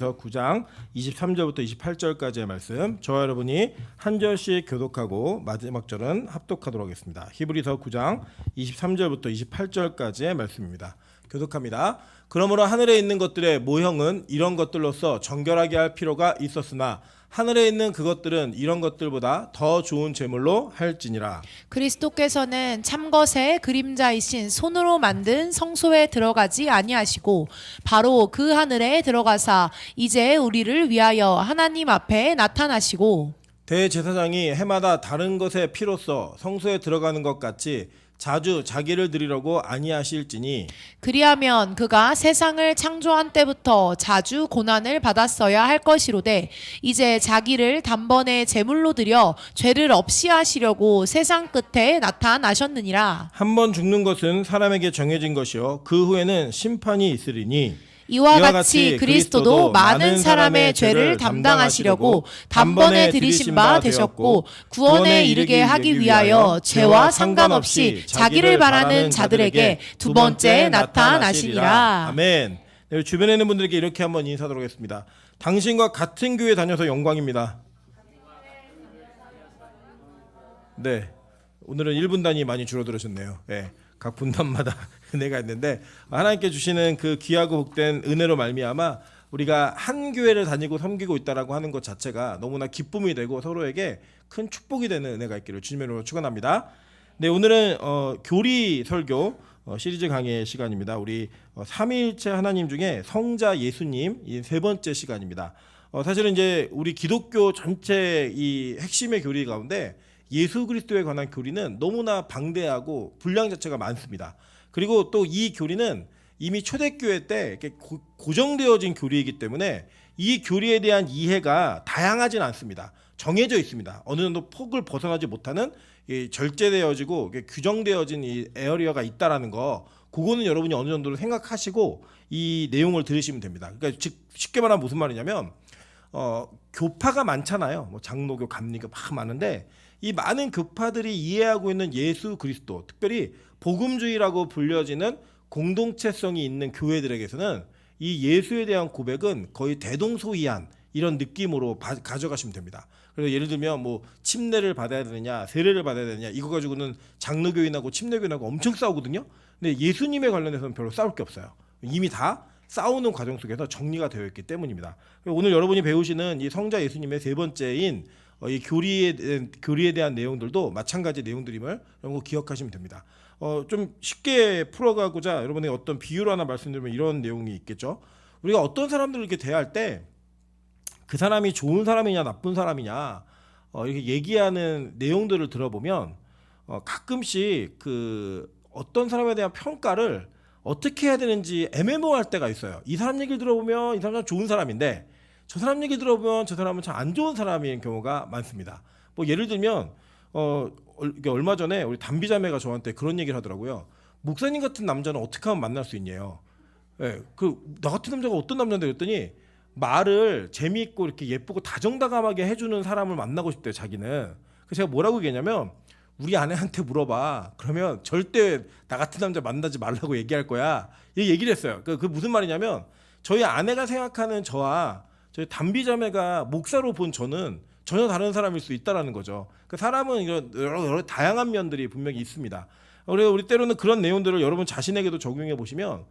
9장 23절부터 28절까지의 말씀, 저와 여러분이 한 절씩 교독하고 마지막 절은 합독하도록 하겠습니다. 히브리서 9장 23절부터 28절까지의 말씀입니다. 교독합니다. 그러므로 하늘에 있는 것들의 모형은 이런 것들로서 정결하게 할 필요가 있었으나 하늘에 있는 그것들은 이런 것들보다 더 좋은 제물로 할지니라. 그리스도께서는 참것의 그림자이신 손으로 만든 성소에 들어가지 아니하시고 바로 그 하늘에 들어가사 이제 우리를 위하여 하나님 앞에 나타나시고 대제사장이 해마다 다른 것의 피로써 성소에 들어가는 것 같이 자주 자기를 드리려고 아니하실지니 그리하면 그가 세상을 창조한 때부터 자주 고난을 받았어야 할 것이로되 이제 자기를 단번에 제물로 드려 죄를 없이 하시려고 세상 끝에 나타나셨느니라. 한 번 죽는 것은 사람에게 정해진 것이요 그 후에는 심판이 있으리니 이와 같이 그리스도도 많은 사람의 죄를 담당하시려고 단번에 들이신 바 되셨고 구원에 이르게 하기 위하여 죄와 상관없이 자기를 바라는 자들에게 두 번째 나타나시리라. 아멘. 네, 주변에 있는 분들에게 이렇게 한번 인사드리도록 하겠습니다. 당신과 같은 교회 다녀서 영광입니다. 네, 오늘은 1분 단위 많이 줄어들으셨네요. 네, 각 분단마다 은혜가 있는데 하나님께 주시는 그 귀하고 복된 은혜로 말미암아 우리가 한 교회를 다니고 섬기고 있다라고 하는 것 자체가 너무나 기쁨이 되고 서로에게 큰 축복이 되는 은혜가 있기를 주님의 이름으로 축원합니다. 네, 오늘은 교리 설교 시리즈 강의 시간입니다. 우리 삼위일체 하나님 중에 성자 예수님 이 세 번째 시간입니다. 사실은 이제 우리 기독교 전체 이 핵심의 교리 가운데 예수 그리스도에 관한 교리는 너무나 방대하고 분량 자체가 많습니다. 그리고 또 이 교리는 이미 초대교회 때 이렇게 고정되어진 교리이기 때문에 이 교리에 대한 이해가 다양하진 않습니다. 정해져 있습니다. 어느 정도 폭을 벗어나지 못하는 절제되어지고 규정되어진 이 에어리어가 있다라는 거, 그거는 여러분이 어느 정도로 생각하시고 이 내용을 들으시면 됩니다. 그러니까 즉 쉽게 말하면 무슨 말이냐면 교파가 많잖아요. 뭐 장로교, 감리교 막 많은데 이 많은 교파들이 이해하고 있는 예수 그리스도, 특별히 복음주의라고 불려지는 공동체성이 있는 교회들에게서는 이 예수에 대한 고백은 거의 대동소이한 이런 느낌으로 가져가시면 됩니다. 그래서 예를 들면 뭐 침례를 받아야 되느냐, 세례를 받아야 되느냐, 이거 가지고는 장로교인하고 침례교인하고 엄청 싸우거든요. 근데 예수님에 관련해서는 별로 싸울 게 없어요. 이미 다 싸우는 과정 속에서 정리가 되어 있기 때문입니다. 오늘 여러분이 배우시는 이 성자 예수님의 세 번째인 이 교리에 대한 내용들도 마찬가지 내용들임을 여러분 기억하시면 됩니다. 좀 쉽게 풀어가고자 여러분의 어떤 비유를 하나 말씀드리면 이런 내용이 있겠죠. 우리가 어떤 사람들을 이렇게 대할 때 그 사람이 좋은 사람이냐 나쁜 사람이냐 이렇게 얘기하는 내용들을 들어보면 가끔씩 그 어떤 사람에 대한 평가를 어떻게 해야 되는지 애매모호할 때가 있어요. 이 사람 얘기를 들어보면 이 사람은 좋은 사람인데 저 사람 얘기 들어보면 저 사람은 참 안 좋은 사람인 경우가 많습니다. 뭐 예를 들면 얼마 전에 우리 담비자매가 저한테 그런 얘기를 하더라고요. 목사님 같은 남자는 어떻게 하면 만날 수 있냐요. 예, 나 같은 남자가 어떤 남자인데 그랬더니 말을 재미있고 이렇게 예쁘고 다정다감하게 해주는 사람을 만나고 싶대요, 자기는. 그래서 제가 뭐라고 얘기했냐면 우리 아내한테 물어봐. 그러면 절대 나 같은 남자 만나지 말라고 얘기할 거야. 이 얘기를 했어요. 그 무슨 말이냐면 저희 아내가 생각하는 저와 저희 담비자매가 목사로 본 저는 전혀 다른 사람일 수 있다라는 거죠. 그 사람은 이런 여러 다양한 면들이 분명히 있습니다. 그래서 우리 때로는 그런 내용들을 여러분 자신에게도 적용해 보시면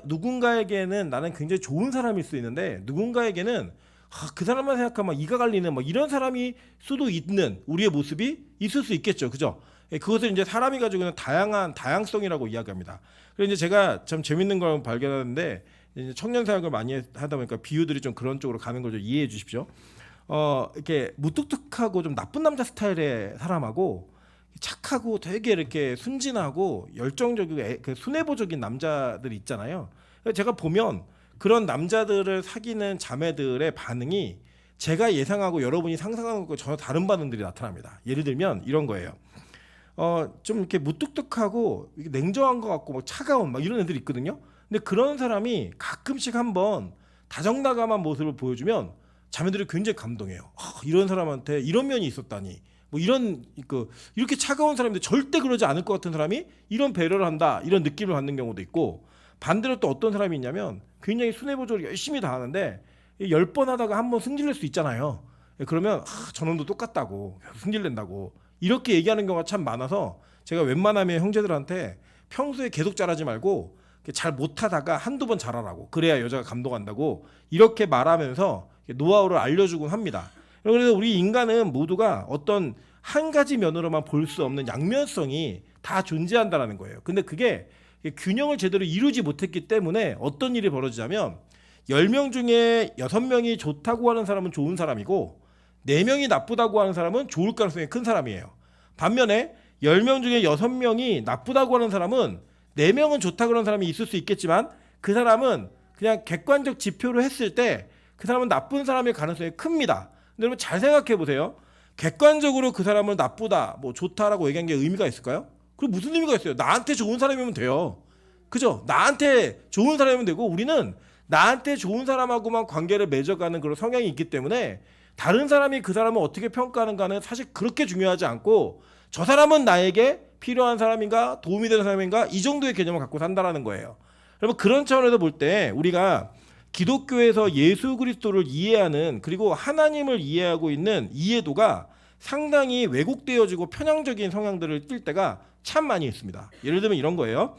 누군가에게는 나는 굉장히 좋은 사람일 수 있는데 누군가에게는 그 사람만 생각하면 이가 갈리는 뭐 이런 사람이 수도 있는 우리의 모습이 있을 수 있겠죠, 그죠? 그것을 이제 사람이 가지고 있는 다양성이라고 이야기합니다. 그래서 이제 제가 참 재밌는 걸 발견하는데 이제 청년 사역을 많이 하다 보니까 비유들이 좀 그런 쪽으로 가는 걸 좀 이해해 주십시오. 이렇게 무뚝뚝하고 좀 나쁜 남자 스타일의 사람하고 착하고 되게 이렇게 순진하고 열정적이고 순애보적인 남자들 있잖아요. 제가 보면 그런 남자들을 사귀는 자매들의 반응이 제가 예상하고 여러분이 상상하는 것과 전혀 다른 반응들이 나타납니다. 예를 들면 이런 거예요. 좀 이렇게 무뚝뚝하고 냉정한 것 같고 뭐 차가운 막 이런 애들이 있거든요. 근데 그런 사람이 가끔씩 한번 다정다감한 모습을 보여주면 자매들이 굉장히 감동해요. 이런 사람한테 이런 면이 있었다니. 뭐 이렇게 차가운 사람인데 절대 그러지 않을 것 같은 사람이 이런 배려를 한다. 이런 느낌을 받는 경우도 있고 반대로 또 어떤 사람이 있냐면 굉장히 순애보조를 열심히 다 하는데 10번 하다가 한번 승질낼 수 있잖아요. 그러면 저놈도 똑같다고 승질낸다고 이렇게 얘기하는 경우가 참 많아서 제가 웬만하면 형제들한테 평소에 계속 잘하지 말고 잘 못하다가 한두 번 잘하라고, 그래야 여자가 감동한다고 이렇게 말하면서 노하우를 알려주곤 합니다. 그래서 우리 인간은 모두가 어떤 한 가지 면으로만 볼 수 없는 양면성이 다 존재한다는 거예요. 근데 그게 균형을 제대로 이루지 못했기 때문에 어떤 일이 벌어지냐면 10명 중에 6명이 좋다고 하는 사람은 좋은 사람이고 4명이 나쁘다고 하는 사람은 좋을 가능성이 큰 사람이에요. 반면에 10명 중에 6명이 나쁘다고 하는 사람은 4명은 좋다고 하는 사람이 있을 수 있겠지만 그 사람은 그냥 객관적 지표로 했을 때 그 사람은 나쁜 사람일 가능성이 큽니다. 근데 여러분 잘 생각해 보세요. 객관적으로 그 사람을 나쁘다, 뭐 좋다라고 얘기한 게 의미가 있을까요? 그럼 무슨 의미가 있어요? 나한테 좋은 사람이면 돼요. 그죠? 나한테 좋은 사람이면 되고 우리는 나한테 좋은 사람하고만 관계를 맺어가는 그런 성향이 있기 때문에 다른 사람이 그 사람을 어떻게 평가하는가는 사실 그렇게 중요하지 않고 저 사람은 나에게 필요한 사람인가 도움이 되는 사람인가 이 정도의 개념을 갖고 산다라는 거예요. 여러분 그런 차원에서 볼 때 우리가 기독교에서 예수 그리스도를 이해하는 그리고 하나님을 이해하고 있는 이해도가 상당히 왜곡되어지고 편향적인 성향들을 띌 때가 참 많이 있습니다. 예를 들면 이런 거예요.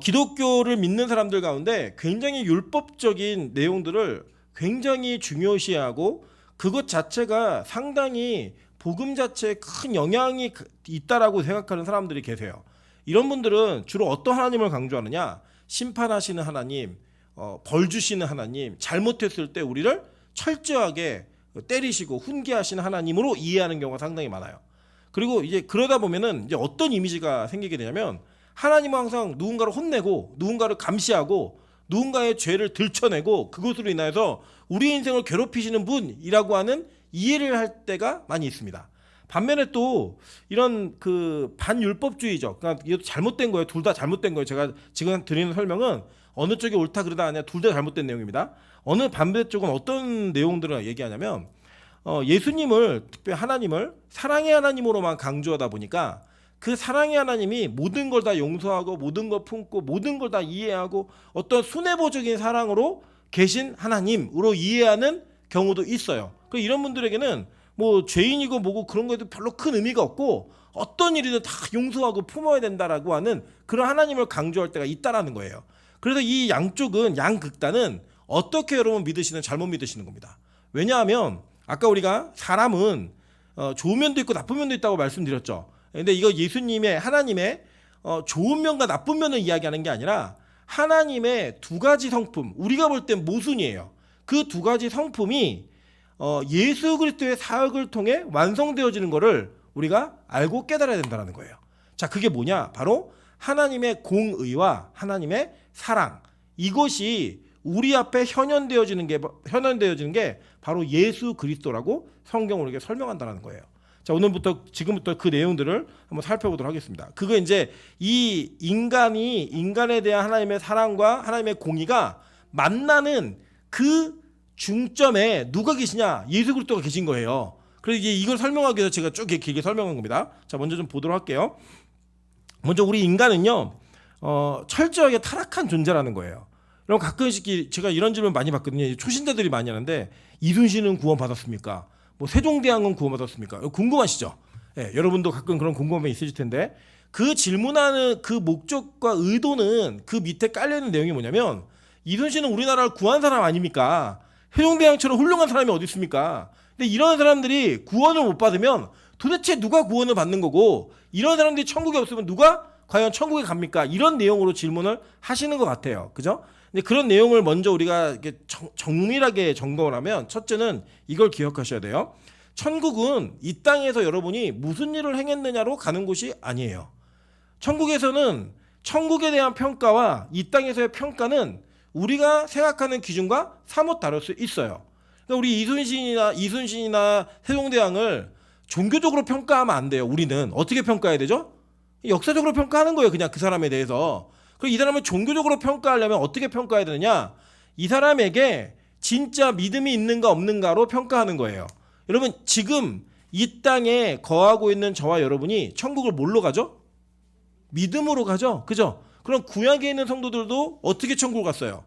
기독교를 믿는 사람들 가운데 굉장히 율법적인 내용들을 굉장히 중요시하고 그것 자체가 상당히 복음 자체에 큰 영향이 있다라고 생각하는 사람들이 계세요. 이런 분들은 주로 어떤 하나님을 강조하느냐? 심판하시는 하나님, 벌 주시는 하나님, 잘못했을 때 우리를 철저하게 때리시고 훈계하시는 하나님으로 이해하는 경우가 상당히 많아요. 그리고 이제 그러다 보면은 이제 어떤 이미지가 생기게 되냐면 하나님은 항상 누군가를 혼내고 누군가를 감시하고 누군가의 죄를 들춰내고 그것으로 인하여서 우리 인생을 괴롭히시는 분이라고 하는 이해를 할 때가 많이 있습니다. 반면에 또 이런 그 반율법주의적, 그러니까 이것도 잘못된 거예요. 둘 다 잘못된 거예요. 제가 지금 드리는 설명은 어느 쪽이 옳다 그러다 아니라 둘 다 잘못된 내용입니다. 어느 반대쪽은 어떤 내용들을 얘기하냐면 예수님을 특별히 하나님을 사랑의 하나님으로만 강조하다 보니까 그 사랑의 하나님이 모든 걸 다 용서하고 모든 걸 품고 모든 걸 다 이해하고 어떤 순애보적인 사랑으로 계신 하나님으로 이해하는 경우도 있어요. 그 이런 분들에게는 뭐 죄인이고 뭐고 그런 거에도 별로 큰 의미가 없고 어떤 일이든 다 용서하고 품어야 된다라고 하는 그런 하나님을 강조할 때가 있다라는 거예요. 그래서 이 양쪽은 양극단은 어떻게 여러분 믿으시는 잘못 믿으시는 겁니다. 왜냐하면 아까 우리가 사람은 좋은 면도 있고 나쁜 면도 있다고 말씀드렸죠. 근데 이거 예수님의 하나님의 좋은 면과 나쁜 면을 이야기하는 게 아니라 하나님의 두 가지 성품, 우리가 볼 땐 모순이에요. 그 두 가지 성품이 예수 그리스도의 사역을 통해 완성되어지는 것을 우리가 알고 깨달아야 된다는 거예요. 자, 그게 뭐냐? 바로 하나님의 공의와 하나님의 사랑, 이것이 우리 앞에 현현되어지는 게 바로 예수 그리스도라고 성경으로 이렇게 설명한다는 거예요. 자, 지금부터 그 내용들을 한번 살펴보도록 하겠습니다. 그거 이제 이 인간에 대한 하나님의 사랑과 하나님의 공의가 만나는 그 중점에 누가 계시냐? 예수 그리스도가 계신 거예요. 그래서 이걸 설명하기 위해서 제가 쭉 길게 설명한 겁니다. 자, 먼저 좀 보도록 할게요. 먼저 우리 인간은요, 철저하게 타락한 존재라는 거예요. 여러분 가끔씩 제가 이런 질문 많이 받거든요. 초신자들이 많이 하는데 이순신은 구원 받았습니까? 뭐 세종대왕은 구원 받았습니까? 궁금하시죠? 예, 여러분도 가끔 그런 궁금함이 있으실 텐데 그 질문하는 그 목적과 의도는 그 밑에 깔려있는 내용이 뭐냐면 이순신은 우리나라를 구한 사람 아닙니까? 세종대왕처럼 훌륭한 사람이 어디 있습니까? 근데 이런 사람들이 구원을 못 받으면 도대체 누가 구원을 받는 거고 이런 사람들이 천국에 없으면 누가 과연 천국에 갑니까? 이런 내용으로 질문을 하시는 것 같아요. 그죠? 근데 그런 내용을 먼저 우리가 이렇게 정밀하게 점검을 하면 첫째는 이걸 기억하셔야 돼요. 천국은 이 땅에서 여러분이 무슨 일을 행했느냐로 가는 곳이 아니에요. 천국에서는 천국에 대한 평가와 이 땅에서의 평가는 우리가 생각하는 기준과 사뭇 다를 수 있어요. 그러니까 우리 이순신이나 세종대왕을 종교적으로 평가하면 안 돼요. 우리는 어떻게 평가해야 되죠? 역사적으로 평가하는 거예요. 그냥 그 사람에 대해서. 그리고 이 사람을 종교적으로 평가하려면 어떻게 평가해야 되느냐? 이 사람에게 진짜 믿음이 있는가 없는가로 평가하는 거예요. 여러분 지금 이 땅에 거하고 있는 저와 여러분이 천국을 뭘로 가죠? 믿음으로 가죠. 그죠? 그럼 구약에 있는 성도들도 어떻게 천국을 갔어요?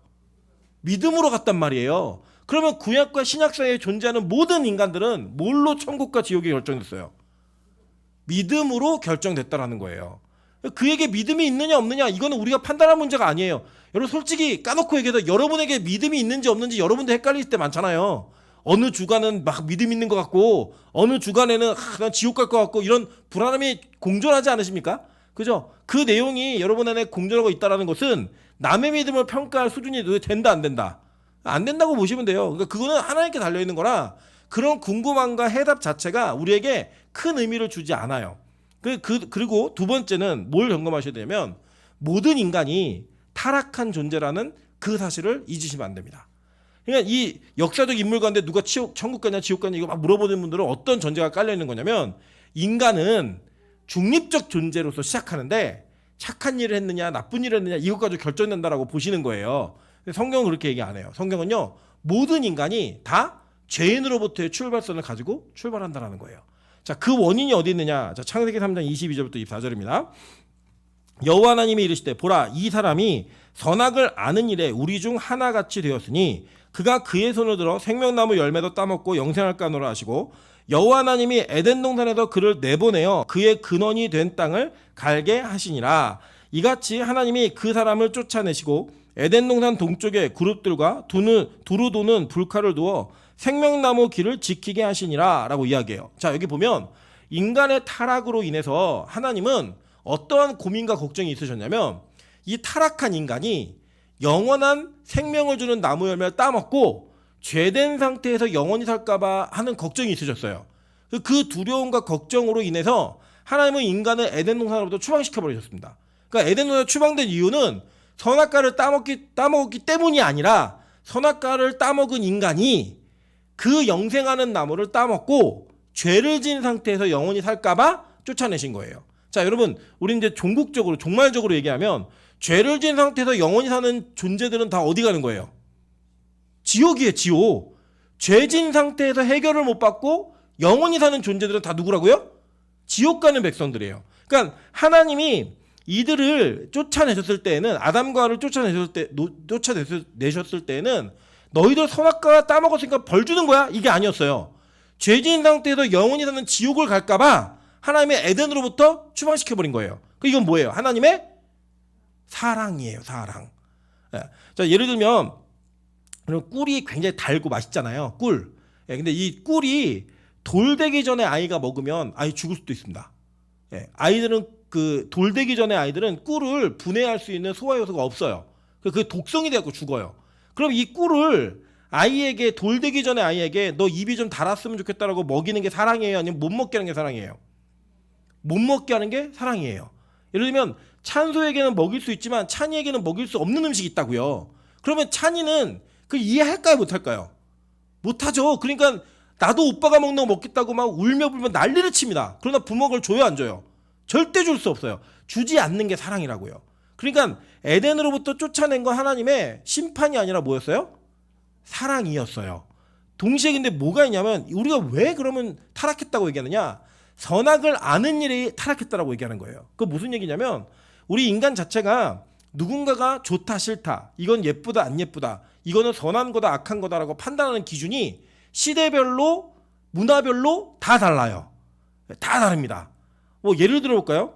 믿음으로 갔단 말이에요. 그러면 구약과 신약 사이에 존재하는 모든 인간들은 뭘로 천국과 지옥이 결정됐어요? 믿음으로 결정됐다라는 거예요. 그에게 믿음이 있느냐 없느냐 이거는 우리가 판단할 문제가 아니에요. 여러분 솔직히 까놓고 얘기해서 여러분에게 믿음이 있는지 없는지 여러분도 헷갈릴 때 많잖아요. 어느 주간은 막 믿음 있는 것 같고 어느 주간에는 난 지옥 갈 것 같고 이런 불안함이 공존하지 않으십니까? 그죠? 그 내용이 여러분 안에 공존하고 있다는 것은 남의 믿음을 평가할 수준이 된다 안 된다? 안 된다고 보시면 돼요. 그러니까 그거는 하나님께 달려있는 거라 그런 궁금함과 해답 자체가 우리에게 큰 의미를 주지 않아요. 그리고 두 번째는 뭘 점검하셔야 되냐면 모든 인간이 타락한 존재라는 그 사실을 잊으시면 안 됩니다. 그러니까 이 역사적 인물 가운데 누가 천국 가냐 지옥 가냐 이거 막 물어보는 분들은 어떤 전제가 깔려 있는 거냐면 인간은 중립적 존재로서 시작하는데 착한 일을 했느냐 나쁜 일을 했느냐 이것 가지고 결정된다라고 보시는 거예요. 성경은 그렇게 얘기 안 해요. 성경은요 모든 인간이 다 죄인으로부터의 출발선을 가지고 출발한다라는 거예요. 자, 그 원인이 어디 있느냐? 자, 창세기 3장 22절부터 24절입니다. 여호와 하나님이 이르시되 보라 이 사람이 선악을 아는 일에 우리 중 하나같이 되었으니 그가 그의 손을 들어 생명나무 열매도 따먹고 영생할까 하노라 하시고 여호와 하나님이 에덴 동산에서 그를 내보내어 그의 근원이 된 땅을 갈게 하시니라. 이같이 하나님이 그 사람을 쫓아내시고 에덴 동산 동쪽에 그룹들과 두루 도는 불칼을 두어 생명나무 길을 지키게 하시니라 라고 이야기해요. 자, 여기 보면 인간의 타락으로 인해서 하나님은 어떠한 고민과 걱정이 있으셨냐면 이 타락한 인간이 영원한 생명을 주는 나무 열매를 따먹고 죄된 상태에서 영원히 살까봐 하는 걱정이 있으셨어요. 그 두려움과 걱정으로 인해서 하나님은 인간을 에덴 동산으로부터 추방시켜버리셨습니다. 그러니까 에덴 동산에 추방된 이유는 선악과를 따먹었기 때문이 아니라 선악과를 따먹은 인간이 그 영생하는 나무를 따먹고 죄를 지은 상태에서 영원히 살까봐 쫓아내신 거예요. 자, 여러분, 우리 이제 종국적으로, 종말적으로 얘기하면 죄를 지은 상태에서 영원히 사는 존재들은 다 어디 가는 거예요? 지옥이에요, 지옥. 죄 지은 상태에서 해결을 못 받고 영원히 사는 존재들은 다 누구라고요? 지옥 가는 백성들이에요. 그러니까 하나님이 이들을 쫓아내셨을 때에는 아담과 하와를 쫓아내셨을 때에는 너희들 선악과 따먹었으니까 벌 주는 거야? 이게 아니었어요. 죄 지은 상태에서 영원히 사는 지옥을 갈까봐 하나님의 에덴으로부터 추방시켜버린 거예요. 이건 뭐예요? 하나님의 사랑이에요. 사랑. 자, 예를 들면 꿀이 굉장히 달고 맛있잖아요. 꿀. 근데 이 꿀이 돌되기 전에 아이가 먹으면 아이 죽을 수도 있습니다. 아이들은 돌되기 전에 아이들은 꿀을 분해할 수 있는 소화 요소가 없어요. 그 독성이 되고 죽어요. 그럼 이 꿀을 아이에게 돌되기 전에 아이에게 너 입이 좀 달았으면 좋겠다라고 먹이는 게 사랑이에요? 아니면 못 먹게 하는 게 사랑이에요? 못 먹게 하는 게 사랑이에요. 예를 들면 찬소에게는 먹일 수 있지만 찬이에게는 먹일 수 없는 음식이 있다고요. 그러면 찬이는 그 이해할까요? 못할까요? 못하죠. 그러니까 나도 오빠가 먹는 거 먹겠다고 막 울며 불며 난리를 칩니다. 그러나 부모가 그걸 줘요 안 줘요? 절대 줄 수 없어요. 주지 않는 게 사랑이라고요. 그러니까 에덴으로부터 쫓아낸 건 하나님의 심판이 아니라 뭐였어요? 사랑이었어요. 동시에 근데 뭐가 있냐면 우리가 왜 그러면 타락했다고 얘기하느냐? 선악을 아는 일이 타락했다라고 얘기하는 거예요. 그 무슨 얘기냐면 우리 인간 자체가 누군가가 좋다 싫다 이건 예쁘다 안 예쁘다 이거는 선한 거다 악한 거다라고 판단하는 기준이 시대별로 문화별로 다 달라요. 다 다릅니다. 뭐 예를 들어볼까요?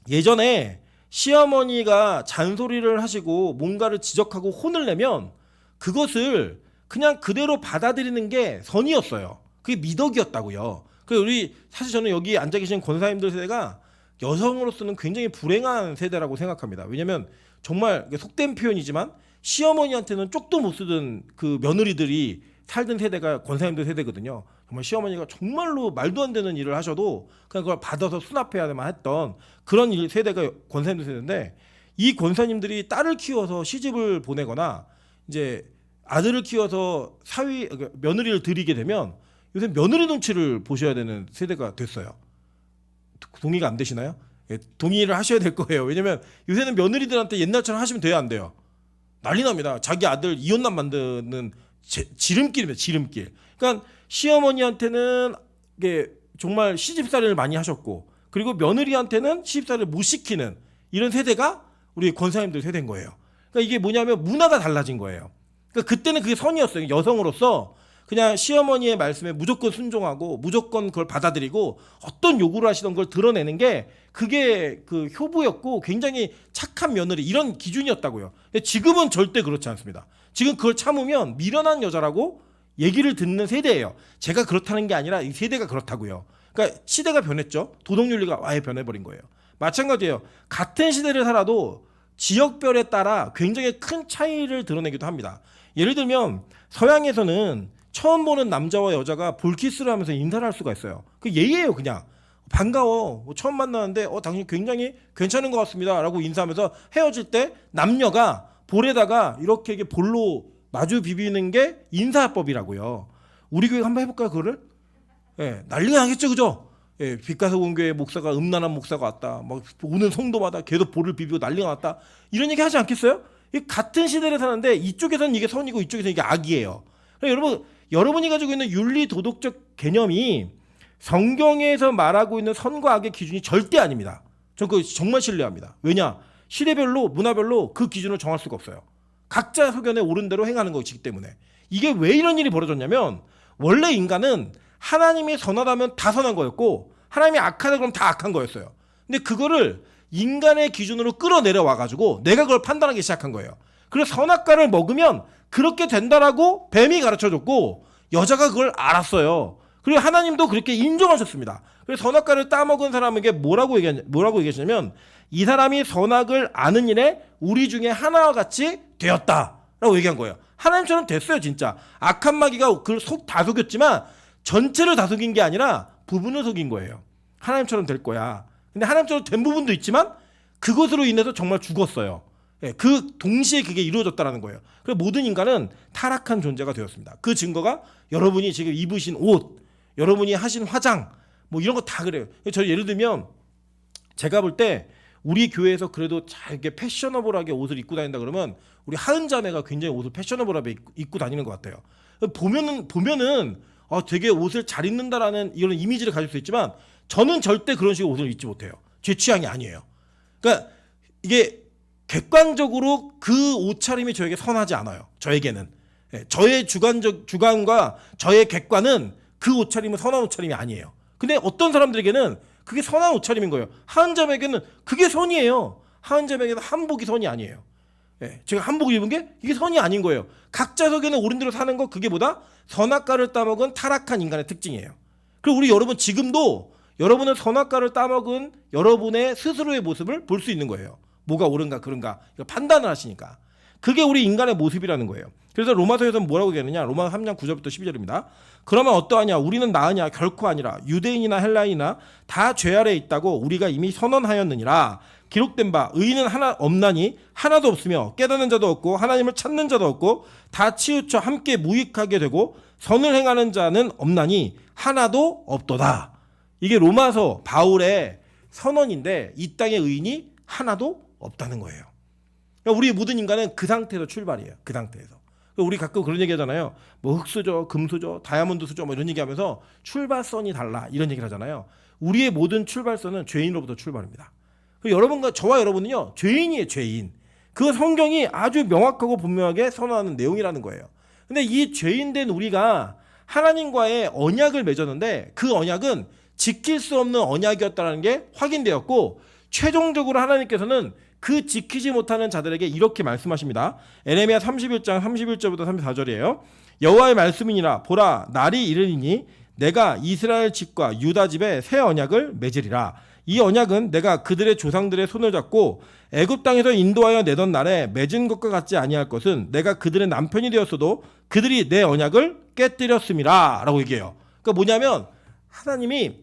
예전에 시어머니가 잔소리를 하시고 뭔가를 지적하고 혼을 내면 그것을 그냥 그대로 받아들이는 게 선이었어요. 그게 미덕이었다고요. 우리 사실 저는 여기 앉아 계신 권사님들 세대가 여성으로서는 굉장히 불행한 세대라고 생각합니다. 왜냐하면 정말 속된 표현이지만 시어머니한테는 쪽도 못 쓰던 그 며느리들이 살던 세대가 권사님들 세대거든요. 정말 시어머니가 정말로 말도 안 되는 일을 하셔도 그냥 그걸 받아서 수납해야만 했던 그런 세대가 권사님들 세대인데 이 권사님들이 딸을 키워서 시집을 보내거나 이제 아들을 키워서 며느리를 들이게 되면 요새 며느리 눈치를 보셔야 되는 세대가 됐어요. 동의가 안 되시나요? 동의를 하셔야 될 거예요. 왜냐면 요새는 며느리들한테 옛날처럼 하시면 돼요, 안 돼요? 난리 납니다. 자기 아들 이혼남 만드는 지름길입니다. 지름길. 그러니까 시어머니한테는 이게 정말 시집살이를 많이 하셨고 그리고 며느리한테는 시집살이를 못 시키는 이런 세대가 우리 권사님들 세대인 거예요. 그러니까 이게 뭐냐면 문화가 달라진 거예요. 그러니까 그때는 그게 선이었어요. 여성으로서 그냥 시어머니의 말씀에 무조건 순종하고 무조건 그걸 받아들이고 어떤 요구를 하시던 걸 드러내는 게 그게 그 효부였고 굉장히 착한 며느리 이런 기준이었다고요. 근데 지금은 절대 그렇지 않습니다. 지금 그걸 참으면 미련한 여자라고 얘기를 듣는 세대예요. 제가 그렇다는 게 아니라 이 세대가 그렇다고요. 그러니까 시대가 변했죠. 도덕윤리가 아예 변해버린 거예요. 마찬가지예요. 같은 시대를 살아도 지역별에 따라 굉장히 큰 차이를 드러내기도 합니다. 예를 들면 서양에서는 처음 보는 남자와 여자가 볼키스를 하면서 인사를 할 수가 있어요. 그 예의예요. 그냥 반가워. 처음 만나는데 당신 굉장히 괜찮은 것 같습니다 라고 인사하면서 헤어질 때 남녀가 볼에다가 이렇게 볼로 마주 비비는 게 인사법이라고요. 우리 교회 한번 해볼까요 그거를? 예, 난리가 나겠죠 그죠? 예, 빛가서 온교회 목사가 음란한 목사가 왔다. 막 오는 성도마다 계속 볼을 비비고 난리가 났다. 이런 얘기 하지 않겠어요? 같은 시대를 사는데 이쪽에서는 이게 선이고 이쪽에서는 이게 악이에요. 그러니까 여러분이 가지고 있는 윤리 도덕적 개념이 성경에서 말하고 있는 선과 악의 기준이 절대 아닙니다. 전 그거 정말 신뢰합니다. 왜냐? 시대별로 문화별로 그 기준을 정할 수가 없어요. 각자 소견에 옳은 대로 행하는 것이기 때문에. 이게 왜 이런 일이 벌어졌냐면 원래 인간은 하나님이 선하다면 다 선한 거였고 하나님이 악하다 그러면 다 악한 거였어요. 근데 그거를 인간의 기준으로 끌어내려 와가지고 내가 그걸 판단하기 시작한 거예요. 그래서 선악과를 먹으면 그렇게 된다라고 뱀이 가르쳐줬고 여자가 그걸 알았어요. 그리고 하나님도 그렇게 인정하셨습니다. 그래서 선악과를 따먹은 사람에게 뭐라고 얘기하시냐면 이 사람이 선악을 아는 일에 우리 중에 하나와 같이 되었다라고 얘기한 거예요. 하나님처럼 됐어요 진짜. 악한 마귀가 그걸 다 속였지만 전체를 다 속인 게 아니라 부분을 속인 거예요. 하나님처럼 될 거야. 근데 하나님처럼 된 부분도 있지만 그것으로 인해서 정말 죽었어요. 예, 그 동시에 그게 이루어졌다는 거예요. 그래서 모든 인간은 타락한 존재가 되었습니다. 그 증거가 여러분이 지금 입으신 옷, 여러분이 하신 화장, 뭐 이런 거 다 그래요. 저 예를 들면 제가 볼 때 우리 교회에서 그래도 잘 이렇게 패셔너블하게 옷을 입고 다닌다 그러면 우리 하은 자매가 굉장히 옷을 패셔너블하게 입고 다니는 것 같아요. 보면은 되게 옷을 잘 입는다라는 이런 이미지를 가질 수 있지만 저는 절대 그런 식의 옷을 입지 못해요. 제 취향이 아니에요. 그러니까 이게 객관적으로 그 옷차림이 저에게 선하지 않아요. 저에게는. 저의 주관과 저의 객관은 그 옷차림은 선한 옷차림이 아니에요. 근데 어떤 사람들에게는 그게 선한 옷차림인 거예요. 하은자매에게는 그게 선이에요. 하은자매에게는 한복이 선이 아니에요. 제가 한복을 입은 게 이게 선이 아닌 거예요. 각자 속에는 옳은 대로 사는 거 그게 뭐다? 선악과를 따먹은 타락한 인간의 특징이에요. 그리고 우리 여러분 지금도 여러분은 선악과를 따먹은 여러분의 스스로의 모습을 볼 수 있는 거예요. 뭐가 옳은가 그른가 판단을 하시니까. 그게 우리 인간의 모습이라는 거예요. 그래서 로마서에서는 뭐라고 얘기하느냐. 로마 3장 9절부터 12절입니다. 그러면 어떠하냐. 우리는 나으냐. 결코 아니라 유대인이나 헬라인이나 다 죄 아래에 있다고 우리가 이미 선언하였느니라. 기록된 바 의인은 하나 없나니 하나도 없으며 깨닫는 자도 없고 하나님을 찾는 자도 없고 다 치우쳐 함께 무익하게 되고 선을 행하는 자는 없나니 하나도 없도다. 이게 로마서 바울의 선언인데 이 땅의 의인이 하나도 없다는 거예요. 그러니까 우리 모든 인간은 그 상태에서 출발이에요. 그 상태에서. 우리 가끔 그런 얘기 하잖아요. 뭐 흑수저, 금수저, 다이아몬드 수저 뭐 이런 얘기하면서 출발선이 달라 이런 얘기를 하잖아요. 우리의 모든 출발선은 죄인으로부터 출발합니다. 여러분과 저와 여러분은요 죄인이에요. 죄인. 그 성경이 아주 명확하고 분명하게 선언하는 내용이라는 거예요. 근데 이 죄인된 우리가 하나님과의 언약을 맺었는데 그 언약은 지킬 수 없는 언약이었다는 게 확인되었고 최종적으로 하나님께서는 그 지키지 못하는 자들에게 이렇게 말씀하십니다. 에레미야 31장 31절부터 34절이에요. 여호와의 말씀이니라. 보라 날이 이르리니 내가 이스라엘 집과 유다 집에 새 언약을 맺으리라. 이 언약은 내가 그들의 조상들의 손을 잡고 애굽 땅에서 인도하여 내던 날에 맺은 것과 같지 아니할 것은 내가 그들의 남편이 되었어도 그들이 내 언약을 깨뜨렸음이라 라고 얘기해요. 그러니까 뭐냐면 하나님이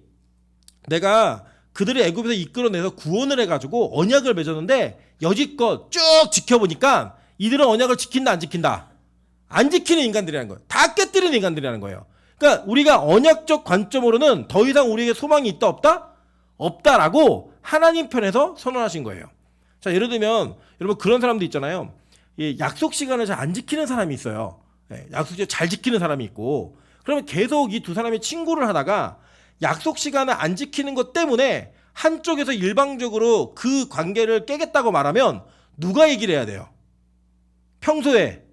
내가 그들을 애굽에서 이끌어내서 구원을 해가지고 언약을 맺었는데 여지껏 쭉 지켜보니까 이들은 언약을 지킨다 안 지킨다? 안 지키는 인간들이라는 거예요. 다 깨뜨리는 인간들이라는 거예요. 그러니까 우리가 언약적 관점으로는 더 이상 우리에게 소망이 있다 없다? 없다라고 하나님 편에서 선언하신 거예요. 자, 예를 들면 여러분 그런 사람도 있잖아요. 약속 시간을 잘 안 지키는 사람이 있어요. 약속 시간 잘 지키는 사람이 있고 그러면 계속 이 두 사람이 친구를 하다가 약속 시간을 안 지키는 것 때문에 한쪽에서 일방적으로 그 관계를 깨겠다고 말하면 누가 얘기를 해야 돼요? 평소에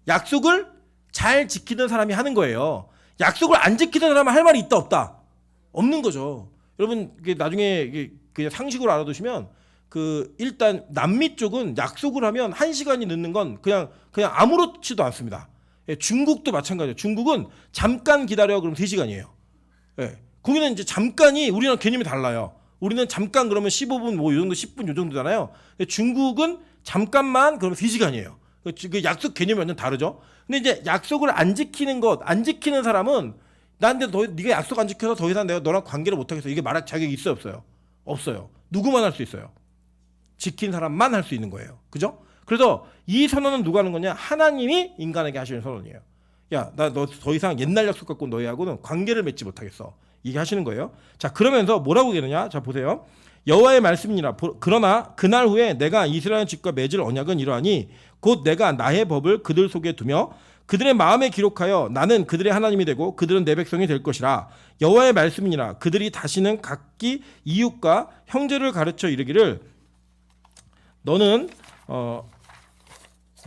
약속을 잘 지키는 사람이 하는 거예요. 약속을 안 지키는 사람은 할 말이 있다 없다? 없는 거죠. 여러분 나중에 그냥 상식으로 알아두시면 일단 남미 쪽은 약속을 하면 1시간이 늦는 건 그냥 아무렇지도 않습니다. 예, 중국도 마찬가지예요. 중국은 잠깐 기다려 그러면 3시간이에요. 예, 거기는 이제 잠깐이 우리랑 개념이 달라요. 우리는 잠깐 그러면 15분 뭐 이 정도 10분 이 정도잖아요. 중국은 잠깐만 그러면 3시간이에요. 그 약속 개념이 완전 다르죠. 근데 이제 약속을 안 지키는 안 지키는 사람은 나한테 네가 약속 안 지켜서 더 이상 내가 너랑 관계를 못 하겠어. 이게 말할 자격이 있어요, 없어요? 없어요. 누구만 할 수 있어요. 지킨 사람만 할 수 있는 거예요. 그죠? 그래서 이 선언은 누가 하는 거냐? 하나님이 인간에게 하시는 선언이에요. 야, 나 너 더 이상 옛날 약속 갖고 너희하고는 관계를 맺지 못하겠어. 이게 하시는 거예요. 자, 그러면서 뭐라고 얘기하느냐? 자, 보세요. 여호와의 말씀이니라. 그러나 그날 후에 내가 이스라엘 집과 맺을 언약은 이러하니 곧 내가 나의 법을 그들 속에 두며 그들의 마음에 기록하여 나는 그들의 하나님이 되고 그들은 내 백성이 될 것이라. 여호와의 말씀이니라. 그들이 다시는 각기 이웃과 형제를 가르쳐 이르기를 너는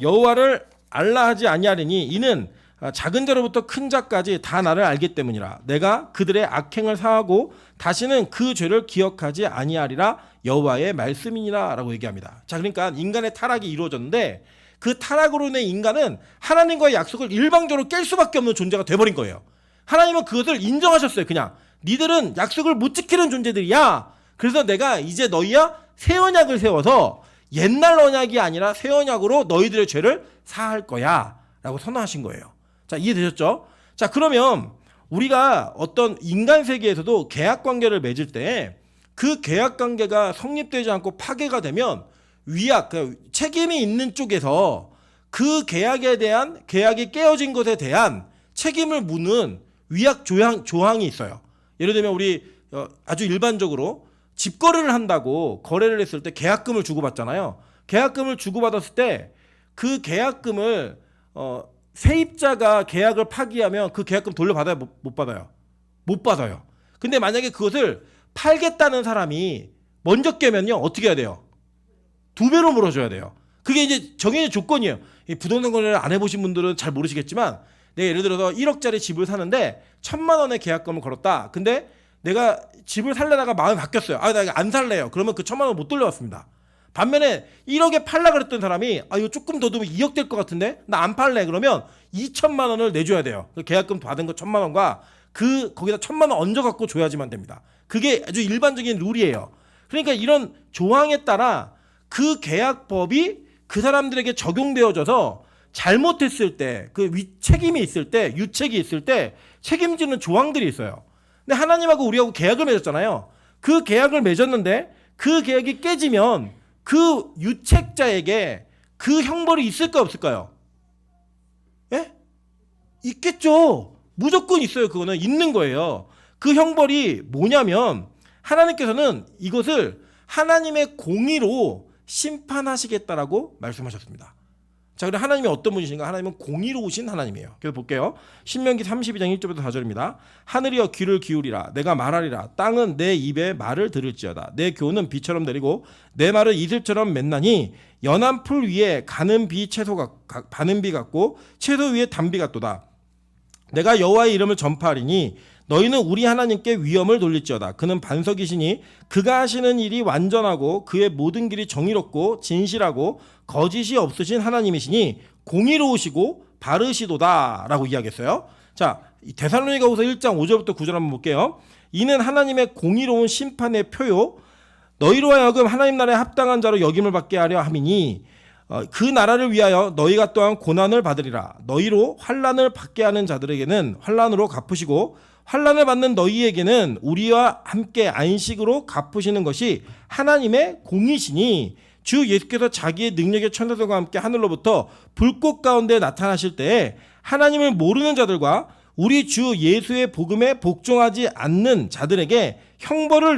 여호와를 알라하지 아니하리니 이는 작은 자로부터 큰 자까지 다 나를 알기 때문이라. 내가 그들의 악행을 사하고 다시는 그 죄를 기억하지 아니하리라. 여호와의 말씀이니라 라고 얘기합니다. 자, 그러니까 인간의 타락이 이루어졌는데 그 타락으로 인해 인간은 하나님과의 약속을 일방적으로 깰 수밖에 없는 존재가 돼버린 거예요. 하나님은 그것을 인정하셨어요. 그냥 니들은 약속을 못 지키는 존재들이야. 그래서 내가 이제 너희야 새 언약을 세워서 옛날 언약이 아니라 새 언약으로 너희들의 죄를 사할 거야 라고 선언하신 거예요. 자, 이해되셨죠? 자, 그러면 우리가 어떤 인간 세계에서도 계약 관계를 맺을 때 그 계약 관계가 성립되지 않고 파괴가 되면 위약, 책임이 있는 쪽에서 그 계약이 깨어진 것에 대한 책임을 묻는 위약 조항이 있어요. 예를 들면 우리 아주 일반적으로 집거래를 한다고 거래를 했을 때 계약금을 주고받잖아요. 계약금을 주고받았을 때 그 계약금을 세입자가 계약을 파기하면 그 계약금 돌려받아요? 못 받아요? 못 받아요. 근데 만약에 그것을 팔겠다는 사람이 먼저 깨면요, 어떻게 해야 돼요? 2배로 물어줘야 돼요. 그게 이제 정해진 조건이에요. 이 부동산 거래를 안 해보신 분들은 잘 모르시겠지만 내가 예를 들어서 1억짜리 집을 사는데 1,000만 원의 계약금을 걸었다. 근데 내가 집을 살려다가 마음이 바뀌었어요. 나 이거 안 살래요. 그러면 그 1,000만 원 못 돌려왔습니다. 반면에 1억에 팔라 그랬던 사람이 이거 조금 더 두면 2억 될 것 같은데 나 안 팔래. 그러면 2,000만 원을 내줘야 돼요. 그 계약금 받은 거 1,000만 원과 거기다 1,000만 원 얹어 갖고 줘야지만 됩니다. 그게 아주 일반적인 룰이에요. 그러니까 이런 조항에 따라 그 계약법이 그 사람들에게 적용되어져서 잘못했을 때 책임이 있을 때 유책이 있을 때 책임지는 조항들이 있어요. 근데 하나님하고 우리하고 계약을 맺었잖아요. 그 계약을 맺었는데 그 계약이 깨지면 그 유책자에게 그 형벌이 있을까 없을까요? 예? 있겠죠. 무조건 있어요. 그거는 있는 거예요. 그 형벌이 뭐냐면 하나님께서는 이것을 하나님의 공의로 심판하시겠다라고 말씀하셨습니다. 자, 그럼 하나님이 어떤 분이신가? 하나님은 공의로우신 하나님이에요. 그래서 볼게요. 신명기 32장 1절부터 4절입니다. 하늘이여 귀를 기울이라. 내가 말하리라. 땅은 내 입에 말을 들을지어다. 내 교훈은 비처럼 내리고 내 말은 이슬처럼 맺나니 연한 풀 위에 가는 비 바는 비 같고 채소 위에 단비 같도다. 내가 여호와의 이름을 전파하리니 너희는 우리 하나님께 위엄을 돌릴지어다. 그는 반석이시니 그가 하시는 일이 완전하고 그의 모든 길이 정의롭고 진실하고 거짓이 없으신 하나님이시니 공의로우시고 바르시도다 라고 이야기했어요. 자, 데살로니가후서 1장 5절부터 9절 한번 볼게요. 이는 하나님의 공의로운 심판의 표요 너희로 하여금 하나님 나라에 합당한 자로 여김을 받게 하려 함이니 그 나라를 위하여 너희가 또한 고난을 받으리라. 너희로 환난을 받게 하는 자들에게는 환난으로 갚으시고 환난을 받는 너희에게는 우리와 함께 안식으로 갚으시는 것이 하나님의 공이시니 주 예수께서 자기의 능력의 천사들과 함께 하늘로부터 불꽃 가운데 나타나실 때에 하나님을 모르는 자들과 우리 주 예수의 복음에 복종하지 않는 자들에게 형벌을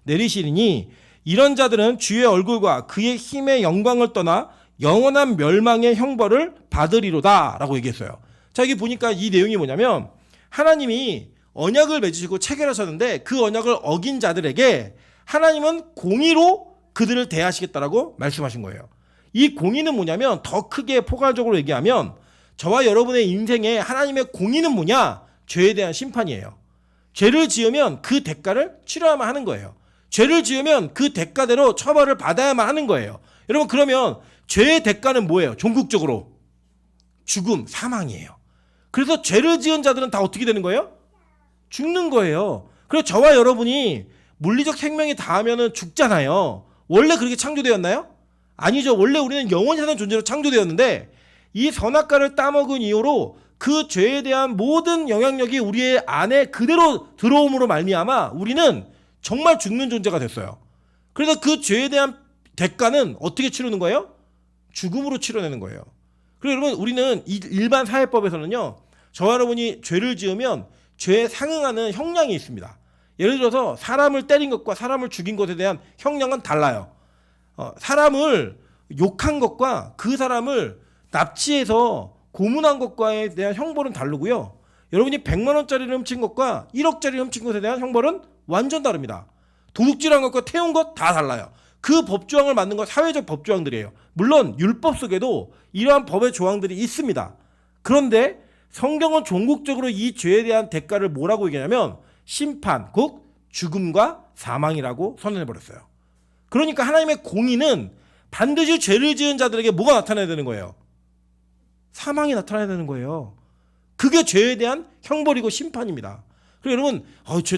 내리시리니 이런 자들은 주의 얼굴과 그의 힘의 영광을 떠나 영원한 멸망의 형벌을 받으리로다 라고 얘기했어요. 자, 여기 보니까 이 내용이 뭐냐면 하나님이 언약을 맺으시고 체결하셨는데 그 언약을 어긴 자들에게 하나님은 공의로 그들을 대하시겠다라고 말씀하신 거예요. 이 공의는 뭐냐면 더 크게 포괄적으로 얘기하면 저와 여러분의 인생에 하나님의 공의는 뭐냐? 죄에 대한 심판이에요. 죄를 지으면 그 대가를 치러야만 하는 거예요. 죄를 지으면 그 대가대로 처벌을 받아야만 하는 거예요. 여러분 그러면 죄의 대가는 뭐예요? 종국적으로 죽음, 사망이에요. 그래서 죄를 지은 자들은 다 어떻게 되는 거예요? 죽는 거예요. 그래서 저와 여러분이 물리적 생명이 닿으면 죽잖아요. 원래 그렇게 창조되었나요? 아니죠. 원래 우리는 영원히 사는 존재로 창조되었는데 이 선악과를 따먹은 이후로 그 죄에 대한 모든 영향력이 우리의 안에 그대로 들어옴으로 말미암아 우리는 정말 죽는 존재가 됐어요. 그래서 그 죄에 대한 대가는 어떻게 치르는 거예요? 죽음으로 치러내는 거예요. 그리고 여러분 우리는 일반 사회법에서는요. 저와 여러분이 죄를 지으면 죄에 상응하는 형량이 있습니다. 예를 들어서 사람을 때린 것과 사람을 죽인 것에 대한 형량은 달라요. 사람을 욕한 것과 그 사람을 납치해서 고문한 것과에 대한 형벌은 다르고요. 여러분이 100만 원짜리를 훔친 것과 1억짜리 훔친 것에 대한 형벌은 완전 다릅니다. 도둑질한 것과 태운 것 다 달라요. 그 법조항을 만든 건 사회적 법조항들이에요. 물론 율법 속에도 이러한 법의 조항들이 있습니다. 그런데 성경은 종국적으로 이 죄에 대한 대가를 뭐라고 얘기하냐면 심판, 곧 죽음과 사망이라고 선언해버렸어요. 그러니까 하나님의 공의는 반드시 죄를 지은 자들에게 뭐가 나타나야 되는 거예요? 사망이 나타나야 되는 거예요. 그게 죄에 대한 형벌이고 심판입니다. 그리고 여러분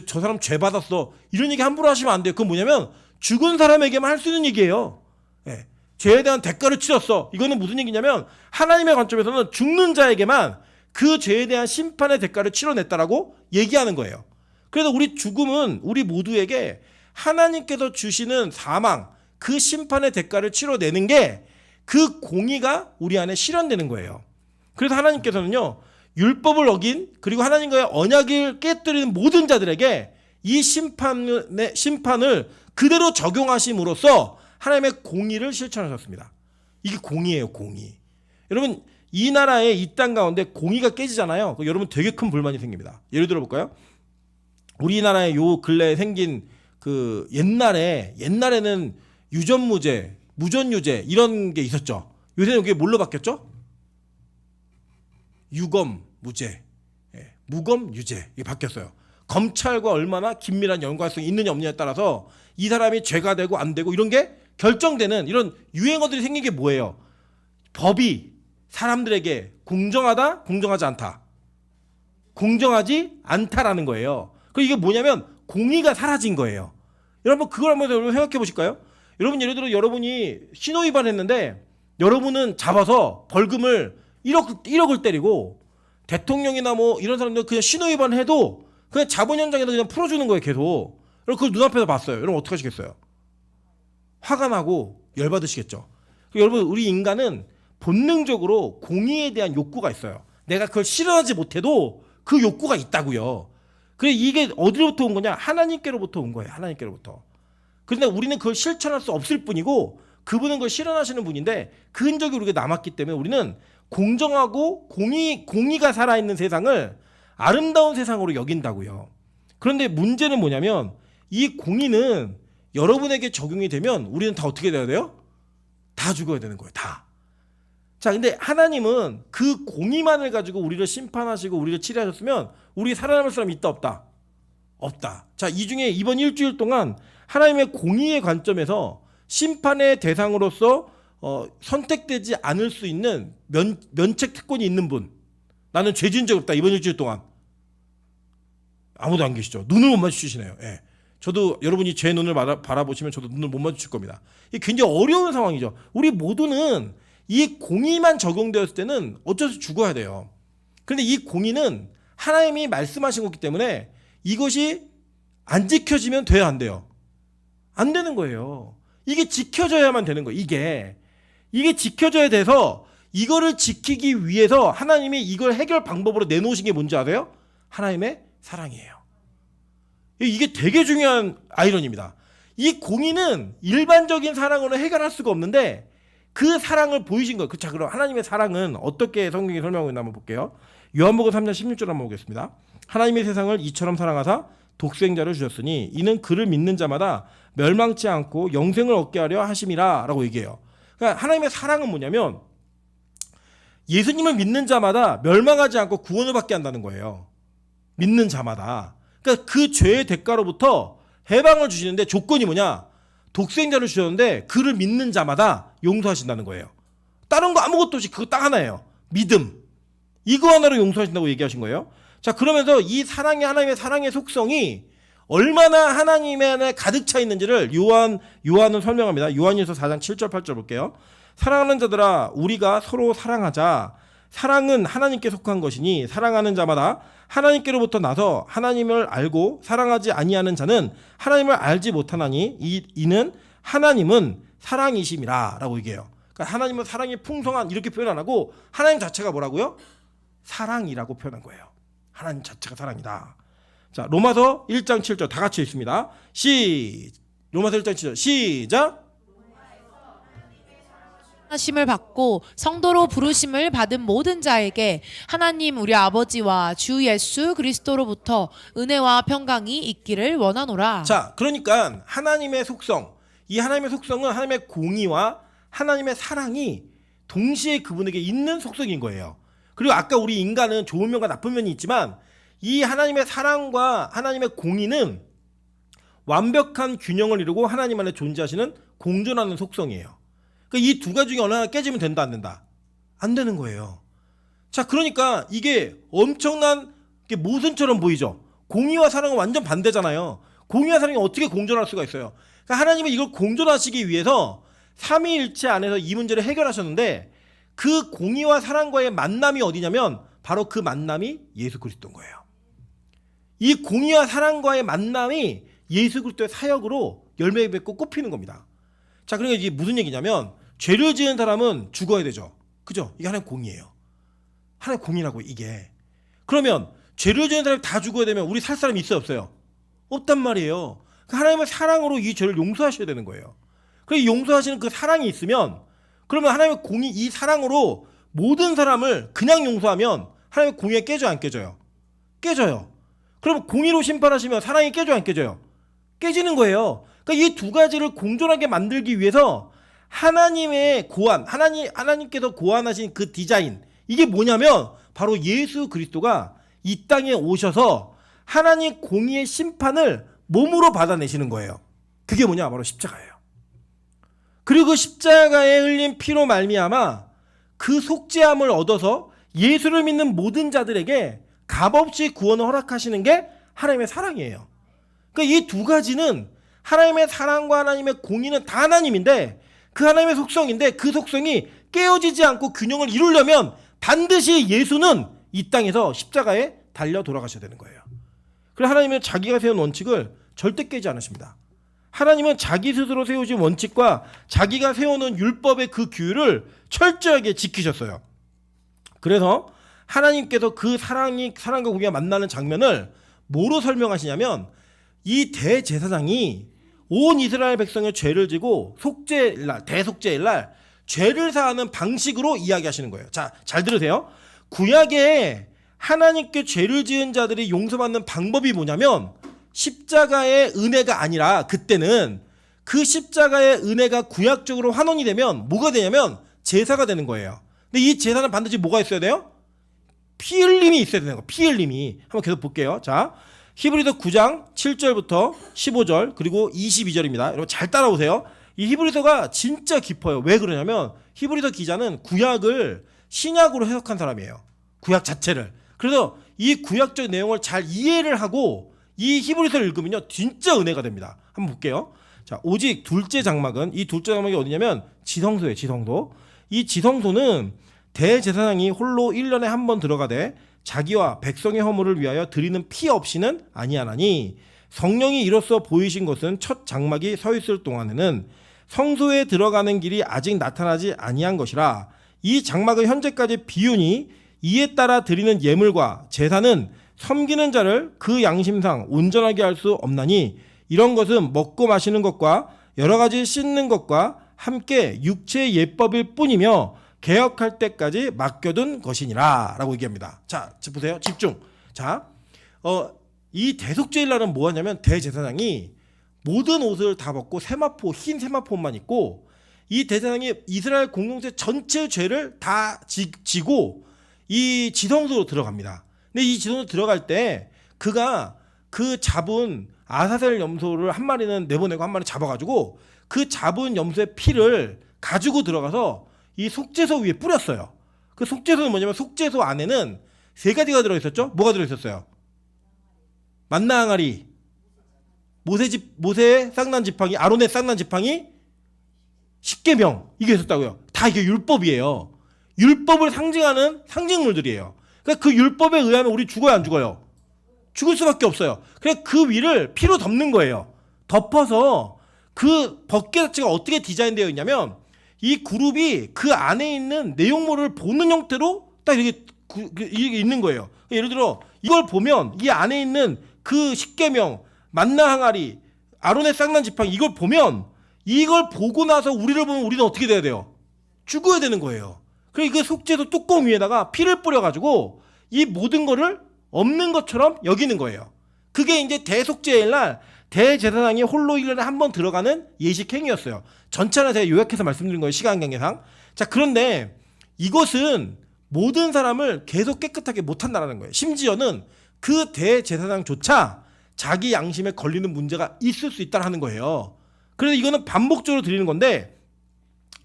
저 사람 죄 받았어 이런 얘기 함부로 하시면 안 돼요. 그건 뭐냐면 죽은 사람에게만 할 수 있는 얘기예요. 예. 죄에 대한 대가를 치렀어. 이거는 무슨 얘기냐면 하나님의 관점에서는 죽는 자에게만 그 죄에 대한 심판의 대가를 치러냈다라고 얘기하는 거예요. 그래서 우리 죽음은 우리 모두에게 하나님께서 주시는 사망, 그 심판의 대가를 치러내는 게 그 공의가 우리 안에 실현되는 거예요. 그래서 하나님께서는요, 율법을 어긴 그리고 하나님과의 언약을 깨뜨리는 모든 자들에게 이 심판을 그대로 적용하심으로써 하나님의 공의를 실천하셨습니다. 이게 공의예요, 공의. 여러분, 이 나라의 이 땅 가운데 공의가 깨지잖아요. 여러분 되게 큰 불만이 생깁니다. 예를 들어 볼까요? 우리나라에 요 근래에 생긴 그 옛날에는 유전무죄, 무전유죄 이런 게 있었죠. 요새는 이게 뭘로 바뀌었죠? 유검무죄, 무검유죄 이게 바뀌었어요. 검찰과 얼마나 긴밀한 연관성이 있느냐 없느냐에 따라서 이 사람이 죄가 되고 안 되고 이런 게 결정되는 이런 유행어들이 생긴 게 뭐예요? 법이 사람들에게 공정하다, 공정하지 않다. 공정하지 않다라는 거예요. 이게 뭐냐면 공의가 사라진 거예요. 여러분 그걸 한번 생각해 보실까요? 여러분 예를 들어 여러분이 신호 위반했는데 여러분은 잡아서 벌금을 1억을 때리고 대통령이나 뭐 이런 사람들 그냥 신호 위반해도 그냥 자본 현장에서 그냥 풀어주는 거예요, 계속. 여러분 그걸 눈앞에서 봤어요. 여러분 어떻게 하시겠어요? 화가 나고 열받으시겠죠. 여러분 우리 인간은 본능적으로 공의에 대한 욕구가 있어요. 내가 그걸 실현하지 못해도 그 욕구가 있다고요. 그래 이게 어디로부터 온 거냐? 하나님께로부터 온 거예요. 하나님께로부터. 그런데 우리는 그걸 실천할 수 없을 뿐이고 그분은 그걸 실현하시는 분인데 그 흔적이 우리가 남았기 때문에 우리는 공정하고 공의가 살아있는 세상을 아름다운 세상으로 여긴다고요. 그런데 문제는 뭐냐면 이 공의는 여러분에게 적용이 되면 우리는 다 어떻게 돼야 돼요? 다 죽어야 되는 거예요. 다. 자, 근데 하나님은 그 공의만을 가지고 우리를 심판하시고 우리를 치료하셨으면 우리 살아남을 사람이 있다 없다? 없다. 자, 이 중에 이번 일주일 동안 하나님의 공의의 관점에서 심판의 대상으로서 선택되지 않을 수 있는 면책 특권이 있는 분. 나는 죄 지은 적 없다. 이번 일주일 동안. 아무도 안 계시죠. 눈을 못 마주치시네요. 예. 저도 여러분이 제 눈을 바라보시면 저도 눈을 못 마주칠 겁니다. 이게 굉장히 어려운 상황이죠. 우리 모두는 이 공의만 적용되었을 때는 어쩔 수 죽어야 돼요. 그런데 이 공의는 하나님이 말씀하신 거기 때문에 이것이 안 지켜지면 돼야 안 돼요. 안 되는 거예요. 이게 지켜져야만 되는 거예요. 이게 지켜져야 돼서 이거를 지키기 위해서 하나님이 이걸 해결 방법으로 내놓으신 게 뭔지 아세요? 하나님의 사랑이에요. 이게 되게 중요한 아이러니입니다. 이 공의는 일반적인 사랑으로 해결할 수가 없는데 그 사랑을 보이신 거예요. 자, 그럼 하나님의 사랑은 어떻게 성경이 설명하고 있나 한번 볼게요. 요한복음 3장 16절 한번 보겠습니다. 하나님의 세상을 이처럼 사랑하사 독생자를 주셨으니 이는 그를 믿는 자마다 멸망치 않고 영생을 얻게 하려 하심이라 라고 얘기해요. 그러니까 하나님의 사랑은 뭐냐면 예수님을 믿는 자마다 멸망하지 않고 구원을 받게 한다는 거예요. 믿는 자마다. 그러니까 그 죄의 대가로부터 해방을 주시는데 조건이 뭐냐? 독생자를 주셨는데 그를 믿는 자마다 용서하신다는 거예요. 다른 거 아무것도 없이 그거 딱 하나예요. 믿음. 이거 하나로 용서하신다고 얘기하신 거예요. 자, 그러면서 이 사랑이 하나님의 사랑의 속성이 얼마나 하나님의 안에 가득 차 있는지를 요한은 설명합니다. 요한일서 4장 7절 8절 볼게요. 사랑하는 자들아 우리가 서로 사랑하자. 사랑은 하나님께 속한 것이니 사랑하는 자마다 하나님께로부터 나서 하나님을 알고 사랑하지 아니하는 자는 하나님을 알지 못하나니 이는 하나님은 사랑이심이라 라고 얘기해요. 그러니까 하나님은 사랑이 풍성한 이렇게 표현 안 하고 하나님 자체가 뭐라고요? 사랑이라고 표현한 거예요. 하나님 자체가 사랑이다. 자, 로마서 1장 7절 다 같이 읽습니다. 로마서 1장 7절 시작. 하심을 받고 성도로 부르심을 받은 모든 자에게 하나님 우리 아버지와 주 예수 그리스도로부터 은혜와 평강이 있기를 원하노라. 자, 그러니까 하나님의 속성, 이 하나님의 속성은 하나님의 공의와 하나님의 사랑이 동시에 그분에게 있는 속성인 거예요. 그리고 아까 우리 인간은 좋은 면과 나쁜 면이 있지만 이 하나님의 사랑과 하나님의 공의는 완벽한 균형을 이루고 하나님 안에 존재하시는 공존하는 속성이에요. 그러니까 이 두 가지 중에 어느 하나 깨지면 된다 안 된다? 안 되는 거예요. 자, 그러니까 이게 엄청난 모순처럼 보이죠. 공의와 사랑은 완전 반대잖아요. 공의와 사랑이 어떻게 공존할 수가 있어요? 그러니까 하나님은 이걸 공존하시기 위해서 삼위일체 안에서 이 문제를 해결하셨는데 그 공의와 사랑과의 만남이 어디냐면 바로 그 만남이 예수 그리스도인 거예요. 이 공의와 사랑과의 만남이 예수 그리스도의 사역으로 열매 맺고 꽃피는 겁니다. 자, 그러니까 이게 무슨 얘기냐면 죄를 지은 사람은 죽어야 되죠. 그죠? 이게 하나의 공의예요. 하나의 공의라고 이게. 그러면 죄를 지은 사람이 다 죽어야 되면 우리 살 사람이 있어요 없어요? 없단 말이에요. 하나님의 사랑으로 이 죄를 용서하셔야 되는 거예요. 그래서 용서하시는 그 사랑이 있으면 그러면 하나님의 공의 이 사랑으로 모든 사람을 그냥 용서하면 하나님의 공의가 깨져요 안 깨져요? 깨져요. 그러면 공의로 심판하시면 사랑이 깨져요 안 깨져요? 깨지는 거예요. 그러니까 이 두 가지를 공존하게 만들기 위해서 하나님의 고안, 하나님께서 고안하신 그 디자인, 이게 뭐냐면 바로 예수 그리스도가 이 땅에 오셔서 하나님 공의의 심판을 몸으로 받아내시는 거예요. 그게 뭐냐? 바로 십자가예요. 그리고 그 십자가에 흘린 피로 말미암아 그 속죄함을 얻어서 예수를 믿는 모든 자들에게 값없이 구원을 허락하시는 게 하나님의 사랑이에요. 그러니까 이 두 가지는 하나님의 사랑과 하나님의 공의는 다 하나님인데 그 하나님의 속성인데 그 속성이 깨어지지 않고 균형을 이루려면 반드시 예수는 이 땅에서 십자가에 달려 돌아가셔야 되는 거예요. 그래서 하나님은 자기가 세운 원칙을 절대 깨지 않으십니다. 하나님은 자기 스스로 세우신 원칙과 자기가 세우는 율법의 그 규율을 철저하게 지키셨어요. 그래서 하나님께서 그 사랑과 공의가 만나는 장면을 뭐로 설명하시냐면 이 대제사장이 온 이스라엘 백성의 죄를 지고 속죄일날, 대속죄일날 죄를 사하는 방식으로 이야기하시는 거예요. 자, 잘 들으세요. 구약에 하나님께 죄를 지은 자들이 용서받는 방법이 뭐냐면 십자가의 은혜가 아니라 그때는 그 십자가의 은혜가 구약적으로 환원이 되면 뭐가 되냐면 제사가 되는 거예요. 근데 이 제사는 반드시 뭐가 있어야 돼요? 피 흘림이 있어야 되는 거예요. 피 흘림이. 한번 계속 볼게요. 자, 히브리서 9장 7절부터 15절 그리고 22절입니다. 여러분 잘 따라오세요. 이 히브리서가 진짜 깊어요. 왜 그러냐면 히브리서 기자는 구약을 신약으로 해석한 사람이에요. 구약 자체를. 그래서 이 구약적 내용을 잘 이해를 하고 이 히브리서를 읽으면요 진짜 은혜가 됩니다. 한번 볼게요. 자, 오직 둘째 장막은 이 둘째 장막이 어디냐면 지성소예요. 지성소. 이 지성소는 대제사장이 홀로 1년에 한 번 들어가되 자기와 백성의 허물을 위하여 드리는 피 없이는 아니하나니 성령이 이로써 보이신 것은 첫 장막이 서 있을 동안에는 성소에 들어가는 길이 아직 나타나지 아니한 것이라. 이 장막은 현재까지 비우니 이에 따라 드리는 예물과 제사는 섬기는 자를 그 양심상 온전하게 할 수 없나니 이런 것은 먹고 마시는 것과 여러 가지 씻는 것과 함께 육체의 예법일 뿐이며 개혁할 때까지 맡겨둔 것이니라 라고 얘기합니다. 자, 보세요. 집중. 자, 이 대속죄일 날은 뭐 하냐면 대제사장이 모든 옷을 다 벗고 세마포, 흰 세마포만 입고 이 대제사장이 이스라엘 공동체 전체 죄를 다 지고 이 지성소로 들어갑니다. 근데 이 지성소 들어갈 때 그가 그 잡은 아사셀 염소를 한 마리는 내보내고 한 마리 잡아가지고 그 잡은 염소의 피를 가지고 들어가서 이 속죄소 위에 뿌렸어요. 그 속죄소는 뭐냐면 속죄소 안에는 세 가지가 들어있었죠. 뭐가 들어있었어요? 만나 항아리, 모세의 쌍난 지팡이, 아론의 쌍난 지팡이, 십계명, 이게 있었다고요. 다 이게 율법이에요. 율법을 상징하는 상징물들이에요. 그러니까 그 율법에 의하면 우리 죽어요, 안 죽어요? 죽을 수밖에 없어요. 그래서 그 위를 피로 덮는 거예요. 덮어서 그 법궤 자체가 어떻게 디자인되어 있냐면 이 그룹이 그 안에 있는 내용물을 보는 형태로 딱 이렇게 있는 거예요. 예를 들어 이걸 보면 이 안에 있는 그 십계명, 만나 항아리, 아론의 쌍난 지팡이 이걸 보면 이걸 보고 나서 우리를 보면 우리는 어떻게 돼야 돼요? 죽어야 되는 거예요. 그래서 그 속죄소 뚜껑 위에다가 피를 뿌려가지고 이 모든 거를 없는 것처럼 여기는 거예요. 그게 이제 대속죄일 날 대제사장이 홀로 1년에 한 번 들어가는 예식행위였어요. 전체는 제가 요약해서 말씀드린 거예요. 시간 관계상. 자, 그런데 이것은 모든 사람을 계속 깨끗하게 못한다는 거예요. 심지어는 그 대제사장조차 자기 양심에 걸리는 문제가 있을 수 있다는 거예요. 그래서 이거는 반복적으로 드리는 건데,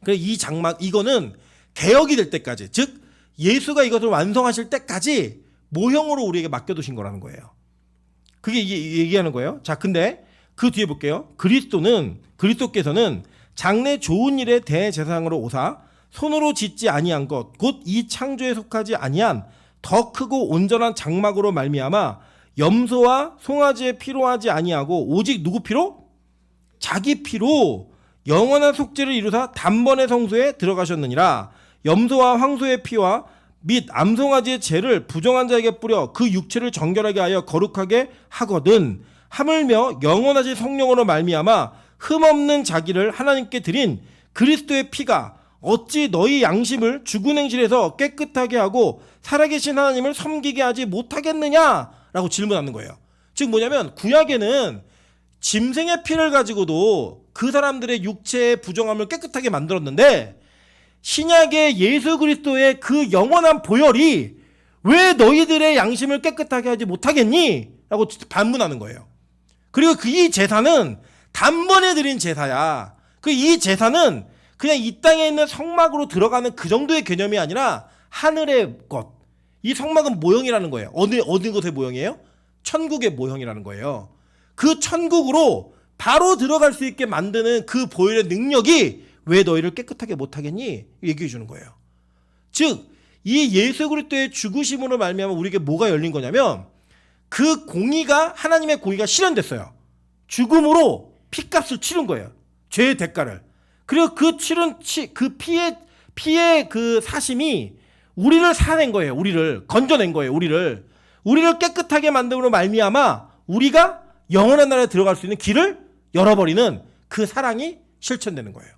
그래서 이 장막 이거는 개혁이 될 때까지, 즉 예수가 이것을 완성하실 때까지 모형으로 우리에게 맡겨두신 거라는 거예요. 그게 얘기하는 거예요. 자, 근데 그 뒤에 볼게요. 그리스도께서는 장래 좋은 일에 대제사장으로 오사 손으로 짓지 아니한 것 곧 이 창조에 속하지 아니한 더 크고 온전한 장막으로 말미암아 염소와 송아지의 피로 하지 아니하고 오직 누구 피로? 자기 피로 영원한 속죄를 이루사 단번에 성소에 들어가셨느니라. 염소와 황소의 피와 및 암송아지의 죄를 부정한 자에게 뿌려 그 육체를 정결하게 하여 거룩하게 하거든 하물며 영원하신 성령으로 말미암아 흠없는 자기를 하나님께 드린 그리스도의 피가 어찌 너희 양심을 죽은 행실에서 깨끗하게 하고 살아계신 하나님을 섬기게 하지 못하겠느냐라고 질문하는 거예요. 즉 뭐냐면 구약에는 짐승의 피를 가지고도 그 사람들의 육체의 부정함을 깨끗하게 만들었는데 신약의 예수 그리스도의 그 영원한 보혈이 왜 너희들의 양심을 깨끗하게 하지 못하겠니? 라고 반문하는 거예요. 그리고 그 이 제사는 단번에 드린 제사야. 그 이 제사는 그냥 이 땅에 있는 성막으로 들어가는 그 정도의 개념이 아니라 하늘의 것. 이 성막은 모형이라는 거예요. 어느 것의 모형이에요? 천국의 모형이라는 거예요. 그 천국으로 바로 들어갈 수 있게 만드는 그 보혈의 능력이 왜 너희를 깨끗하게 못하겠니? 얘기해 주는 거예요. 즉, 이 예수 그리스도의 죽으심으로 말미암아 우리에게 뭐가 열린 거냐면 그 공의가 하나님의 공의가 실현됐어요. 죽음으로 피값을 치른 거예요. 죄의 대가를. 그리고 그 치른 그 피의 그 사심이 우리를 사낸 거예요. 우리를 건져낸 거예요. 우리를 깨끗하게 만듦으로 말미암아 우리가 영원한 나라에 들어갈 수 있는 길을 열어버리는 그 사랑이 실천되는 거예요.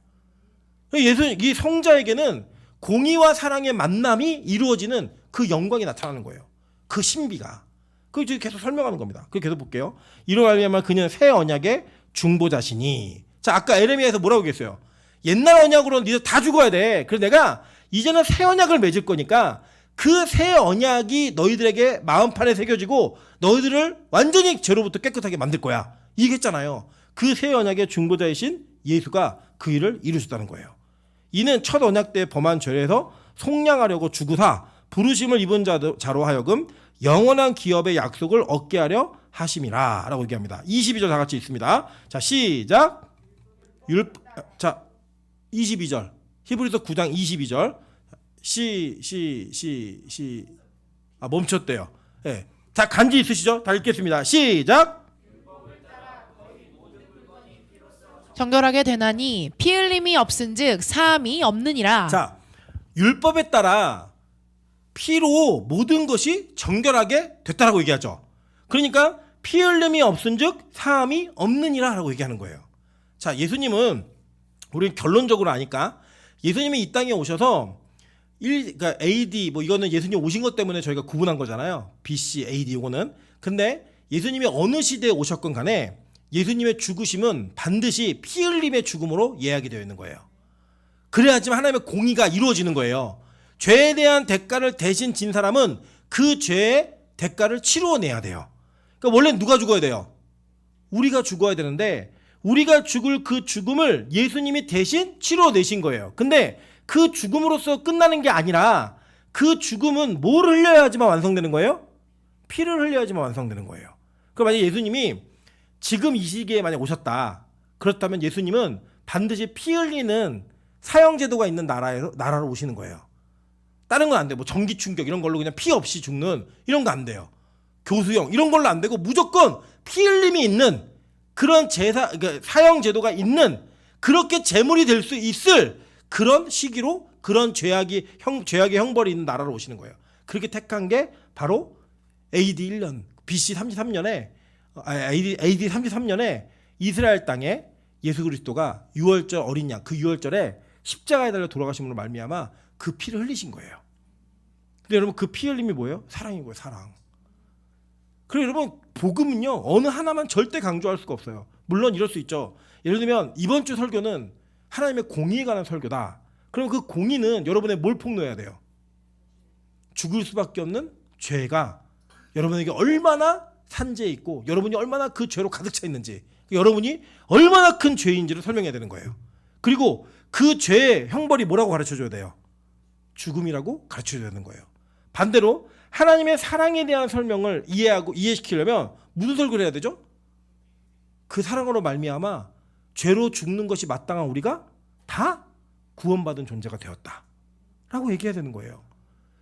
이 성자에게는 공의와 사랑의 만남이 이루어지는 그 영광이 나타나는 거예요. 그 신비가. 그걸 계속 설명하는 겁니다. 그걸 계속 볼게요. 이로 말미암아 그녀는 새 언약의 중보자시니. 자, 아까 에레미야에서 뭐라고 얘기했어요? 옛날 언약으로는 니들 다 죽어야 돼. 그래서 내가 이제는 새 언약을 맺을 거니까 그 새 언약이 너희들에게 마음판에 새겨지고 너희들을 완전히 죄로부터 깨끗하게 만들 거야. 이겠잖아요. 그 새 언약의 중보자이신 예수가 그 일을 이루셨다는 거예요. 이는 첫 언약 때 범한 죄에서 속량하려고 주구사 부르심을 입은 자로 하여금 영원한 기업의 약속을 얻게 하려 하심이라 라고 얘기합니다. 22절 다 같이 읽습니다. 자, 시작. 자, 22절 히브리서 9장 22절 멈췄대요. 네. 자, 간지 있으시죠? 다 읽겠습니다. 시작. 정결하게 되나니 피 흘림이 없은즉 사함이 없느니라. 자, 율법에 따라 피로 모든 것이 정결하게 됐다라고 얘기하죠. 그러니까 피 흘림이 없은즉 사함이 없느니라라고 얘기하는 거예요. 자, 예수님은 우리 결론적으로 아니까 예수님이 이 땅에 오셔서 그러니까 AD 이거는 예수님 오신 것 때문에 저희가 구분한 거잖아요. BC, AD 이거는. 근데 예수님이 어느 시대에 오셨건 간에 예수님의 죽으심은 반드시 피 흘림의 죽음으로 예약이 되어 있는 거예요. 그래야지만 하나님의 공의가 이루어지는 거예요. 죄에 대한 대가를 대신 진 사람은 그 죄의 대가를 치루어내야 돼요. 그러니까 원래 누가 죽어야 돼요? 우리가 죽어야 되는데 우리가 죽을 그 죽음을 예수님이 대신 치루어내신 거예요. 근데 그 죽음으로써 끝나는 게 아니라 그 죽음은 뭘 흘려야지만 완성되는 거예요? 피를 흘려야지만 완성되는 거예요. 그럼 만약에 예수님이 지금 이 시기에 만약 오셨다. 그렇다면 예수님은 반드시 피 흘리는 사형제도가 있는 나라로 오시는 거예요. 다른 건 안 돼요. 뭐 전기 충격 이런 걸로 그냥 피 없이 죽는 이런 거 안 돼요. 교수형 이런 걸로 안 되고 무조건 피 흘림이 있는 그런 그러니까 사형제도가 있는 그렇게 제물이 될 수 있을 그런 시기로 그런 죄악의 형벌이 있는 나라로 오시는 거예요. 그렇게 택한 게 바로 AD 1년 BC 33년에 AD 33년에 이스라엘 땅에 예수 그리스도가 유월절 어린 양 그 유월절에 십자가에 달려 돌아가심으로 말미암아 그 피를 흘리신 거예요. 근데 여러분 그 피 흘림이 뭐예요? 사랑이고요. 사랑. 그리고 여러분 복음은요 어느 하나만 절대 강조할 수가 없어요. 물론 이럴 수 있죠. 예를 들면 이번 주 설교는 하나님의 공의에 관한 설교다. 그럼 그 공의는 여러분의 뭘 폭로해야 돼요? 죽을 수밖에 없는 죄가 여러분에게 얼마나 산재해 있고 여러분이 얼마나 그 죄로 가득 차 있는지 여러분이 얼마나 큰 죄인지를 설명해야 되는 거예요. 그리고 그 죄의 형벌이 뭐라고 가르쳐줘야 돼요? 죽음이라고 가르쳐줘야 되는 거예요. 반대로 하나님의 사랑에 대한 설명을 이해시키려면 무슨 설교를 해야 되죠? 그 사랑으로 말미암아 죄로 죽는 것이 마땅한 우리가 다 구원받은 존재가 되었다 라고 얘기해야 되는 거예요.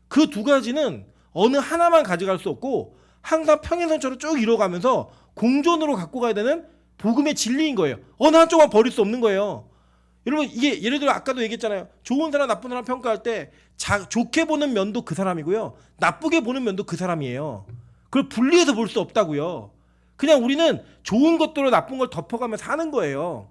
그 두 가지는 어느 하나만 가져갈 수 없고 항상 평행선처럼 쭉 이뤄가면서 공존으로 갖고 가야 되는 복음의 진리인 거예요. 어느 한쪽만 버릴 수 없는 거예요. 여러분 이게 예를 들어 아까도 얘기했잖아요. 좋은 사람 나쁜 사람 평가할 때 좋게 보는 면도 그 사람이고요. 나쁘게 보는 면도 그 사람이에요. 그걸 분리해서 볼 수 없다고요. 그냥 우리는 좋은 것들로 나쁜 걸 덮어가며 사는 거예요.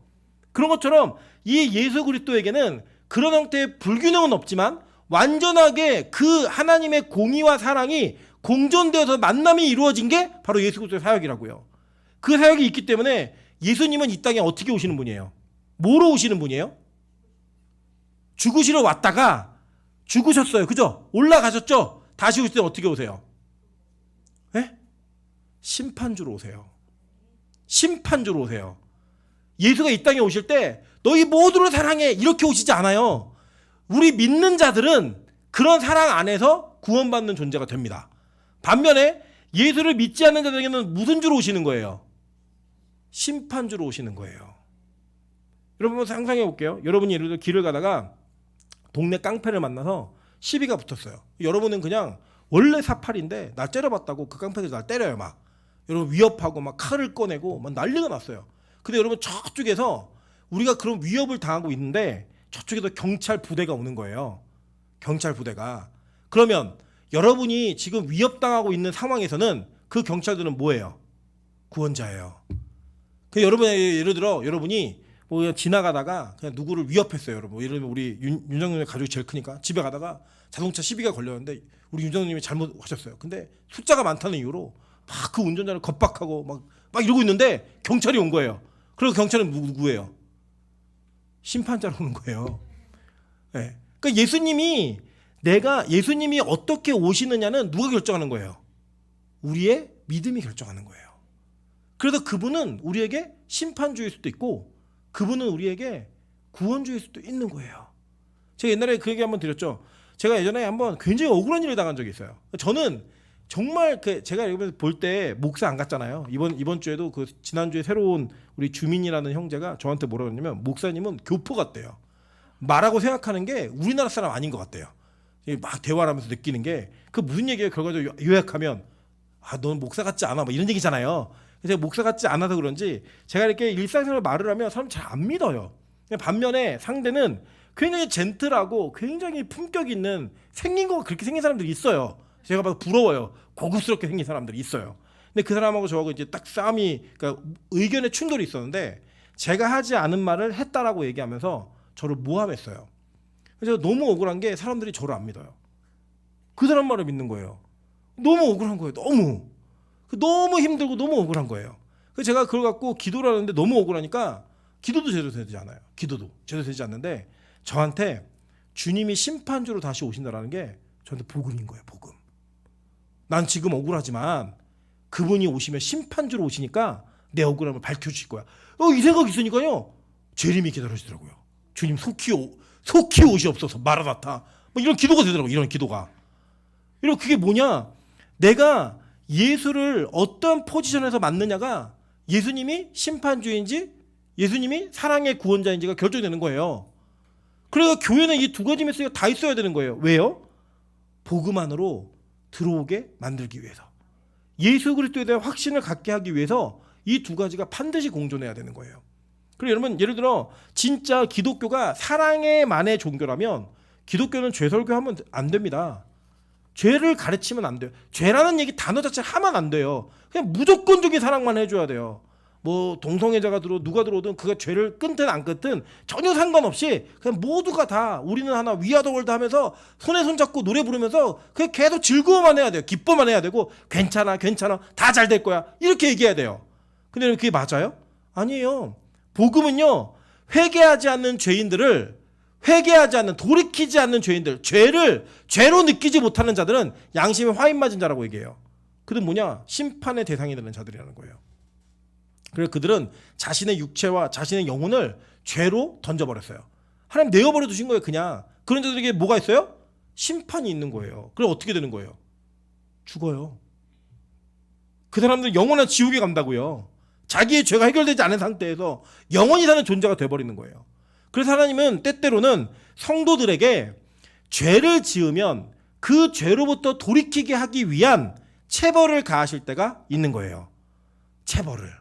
그런 것처럼 이 예수 그리스도에게는 그런 형태의 불균형은 없지만 완전하게 그 하나님의 공의와 사랑이 공존되어서 만남이 이루어진 게 바로 예수 그리스도의 사역이라고요. 그 사역이 있기 때문에 예수님은 이 땅에 어떻게 오시는 분이에요? 뭐로 오시는 분이에요? 죽으시러 왔다가 죽으셨어요. 그죠? 올라가셨죠? 다시 오실 때 어떻게 오세요? 네? 심판주로 오세요. 심판주로 오세요. 예수가 이 땅에 오실 때 너희 모두를 사랑해 이렇게 오시지 않아요. 우리 믿는 자들은 그런 사랑 안에서 구원받는 존재가 됩니다. 반면에 예수를 믿지 않는 자들에게는 무슨 주로 오시는 거예요? 심판주로 오시는 거예요. 여러분 한번 상상해 볼게요. 여러분이 예를 들어 길을 가다가 동네 깡패를 만나서 시비가 붙었어요. 여러분은 그냥 원래 사팔인데 날 째려봤다고 그 깡패들이 날 때려요. 막 여러분 위협하고 막 칼을 꺼내고 막 난리가 났어요. 근데 여러분 저쪽에서 우리가 그런 위협을 당하고 있는데 저쪽에서 경찰 부대가 오는 거예요. 경찰 부대가. 그러면 여러분이 지금 위협당하고 있는 상황에서는 그 경찰들은 뭐예요? 구원자예요. 그 여러분 예를 들어 여러분이 뭐 그냥 지나가다가 그냥 누구를 위협했어요. 여러분 예를 들면 우리 윤정님의 가족이 제일 크니까 집에 가다가 자동차 시비가 걸렸는데 우리 윤정님이 잘못하셨어요. 근데 숫자가 많다는 이유로 막 그 운전자를 겁박하고 막 이러고 있는데 경찰이 온 거예요. 그리고 경찰은 누구예요? 심판자로 오는 거예요. 네. 그러니까 예수님이 어떻게 오시느냐는 누가 결정하는 거예요? 우리의 믿음이 결정하는 거예요. 그래서 그분은 우리에게 심판주일 수도 있고 그분은 우리에게 구원주일 수도 있는 거예요. 제가 옛날에 그 얘기 한번 드렸죠. 제가 예전에 한번 굉장히 억울한 일을 당한 적이 있어요. 저는 정말 제가 볼 때 목사 안 갔잖아요. 이번 주에도 그 지난주에 새로운 우리 주민이라는 형제가 저한테 뭐라고 했냐면 목사님은 교포 같대요. 말하고 생각하는 게 우리나라 사람 아닌 것 같대요. 막 대화를 하면서 느끼는 게 그 무슨 얘기예요? 결과적으로 요약하면 넌 목사 같지 않아 뭐 이런 얘기잖아요. 제가 목사 같지 않아서 그런지 제가 이렇게 일상생활 말을 하면 사람 잘 안 믿어요. 반면에 상대는 굉장히 젠틀하고 굉장히 품격 있는 생긴 거 그렇게 생긴 사람들이 있어요. 제가 봐도 부러워요. 고급스럽게 생긴 사람들이 있어요. 근데 그 사람하고 저하고 이제 딱 싸움이 그러니까 의견의 충돌이 있었는데 제가 하지 않은 말을 했다라고 얘기하면서 저를 모함했어요. 그래서 너무 억울한 게 사람들이 저를 안 믿어요. 그 사람 말을 믿는 거예요. 너무 억울한 거예요. 너무. 너무 힘들고 너무 억울한 거예요. 그래서 제가 그걸 갖고 기도를 하는데 너무 억울하니까 기도도 제대로 되지 않아요. 기도도 제대로 되지 않는데 저한테 주님이 심판주로 다시 오신다라는 게 저한테 복음인 거예요. 복음. 난 지금 억울하지만 그분이 오시면 심판주로 오시니까 내 억울함을 밝혀주실 거야. 이 생각이 있으니까요. 재림이 기다려지더라고요. 주님 속히 오시옵소서 마라나타. 뭐 이런 기도가 되더라고요. 이런 기도가. 이런 그게 뭐냐? 내가 예수를 어떤 포지션에서 맞느냐가 예수님이 심판주인지 예수님이 사랑의 구원자인지가 결정되는 거예요. 그래서 교회는 이 두 가지 메시지가 다 있어야 되는 거예요. 왜요? 복음 안으로 들어오게 만들기 위해서. 예수 그리스도에 대한 확신을 갖게 하기 위해서 이 두 가지가 반드시 공존해야 되는 거예요. 그리고 여러분 예를 들어 진짜 기독교가 사랑에만의 종교라면 기독교는 죄 설교하면 안 됩니다. 죄를 가르치면 안 돼요. 죄라는 얘기 단어 자체를 하면 안 돼요. 그냥 무조건적인 사랑만 해줘야 돼요. 뭐 동성애자가 누가 들어오든 그가 죄를 끊든 안 끊든 전혀 상관없이 그냥 모두가 다 우리는 하나 위아더 월드 하면서 손에 손잡고 노래 부르면서 그냥 계속 즐거워만 해야 돼요. 기뻐만 해야 되고 괜찮아 다 잘 될 거야 이렇게 얘기해야 돼요. 근데 그게 맞아요? 아니에요. 복음은요 회개하지 않는 죄인들을 회개하지 않는 돌이키지 않는 죄인들 죄를 죄로 느끼지 못하는 자들은 양심에 화인 맞은 자라고 얘기해요. 그들은 뭐냐? 심판의 대상이 되는 자들이라는 거예요. 그래서 그들은 자신의 육체와 자신의 영혼을 죄로 던져버렸어요. 하나님 내어버려 두신 거예요. 그냥 그런 자들에게 뭐가 있어요? 심판이 있는 거예요. 그럼 어떻게 되는 거예요? 죽어요. 그 사람들은 영원한 지옥에 간다고요. 자기의 죄가 해결되지 않은 상태에서 영원히 사는 존재가 돼버리는 거예요. 그래서 하나님은 때때로는 성도들에게 죄를 지으면 그 죄로부터 돌이키게 하기 위한 체벌을 가하실 때가 있는 거예요. 체벌을.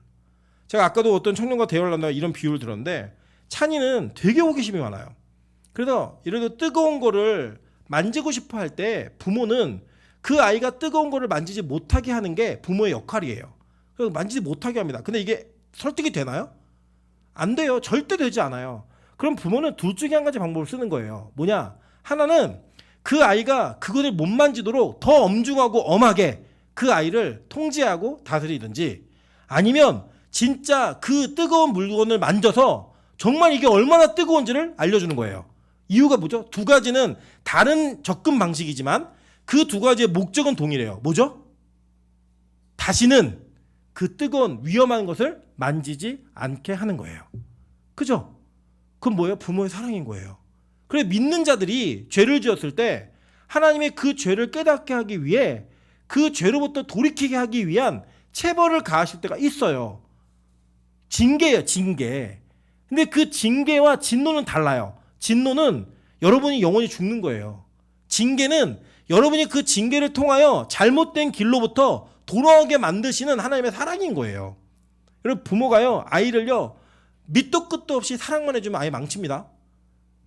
제가 아까도 어떤 청년과 대화를 한다고 이런 비유를 들었는데 찬이는 되게 호기심이 많아요. 그래서 예를 들어 뜨거운 거를 만지고 싶어 할 때 부모는 그 아이가 뜨거운 거를 만지지 못하게 하는 게 부모의 역할이에요. 그래서 만지지 못하게 합니다. 근데 이게 설득이 되나요? 안 돼요. 절대 되지 않아요. 그럼 부모는 둘 중에 한 가지 방법을 쓰는 거예요. 뭐냐? 하나는 그 아이가 그것을 못 만지도록 더 엄중하고 엄하게 그 아이를 통제하고 다스리든지 아니면 진짜 그 뜨거운 물건을 만져서 정말 이게 얼마나 뜨거운지를 알려주는 거예요. 이유가 뭐죠? 두 가지는 다른 접근 방식이지만 그 두 가지의 목적은 동일해요. 뭐죠? 다시는 그 뜨거운 위험한 것을 만지지 않게 하는 거예요. 그죠? 그건 뭐예요? 부모의 사랑인 거예요. 그래 믿는 자들이 죄를 지었을 때 하나님의 그 죄를 깨닫게 하기 위해 그 죄로부터 돌이키게 하기 위한 체벌을 가하실 때가 있어요. 징계예요, 징계. 근데 그 징계와 진노는 달라요. 진노는 여러분이 영원히 죽는 거예요. 징계는 여러분이 그 징계를 통하여 잘못된 길로부터 돌아오게 만드시는 하나님의 사랑인 거예요. 여러분 부모가요 아이를요 밑도 끝도 없이 사랑만 해주면 아이 망칩니다.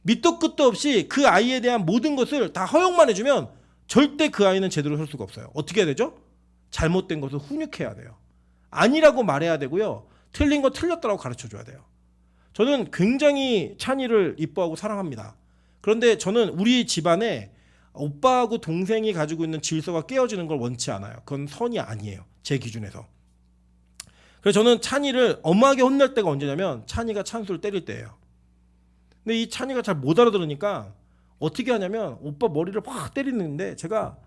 밑도 끝도 없이 그 아이에 대한 모든 것을 다 허용만 해주면 절대 그 아이는 제대로 설 수가 없어요. 어떻게 해야 되죠? 잘못된 것을 훈육해야 돼요. 아니라고 말해야 되고요. 틀린 거 틀렸다고 가르쳐줘야 돼요. 저는 굉장히 찬이를 이뻐하고 사랑합니다. 그런데 저는 우리 집안에 오빠하고 동생이 가지고 있는 질서가 깨어지는 걸 원치 않아요. 그건 선이 아니에요. 제 기준에서. 그래서 저는 찬이를 엄하게 혼낼 때가 언제냐면 찬이가 찬수를 때릴 때예요. 근데 이 찬이가 잘 못 알아들으니까 어떻게 하냐면 오빠 머리를 확 때리는데 제가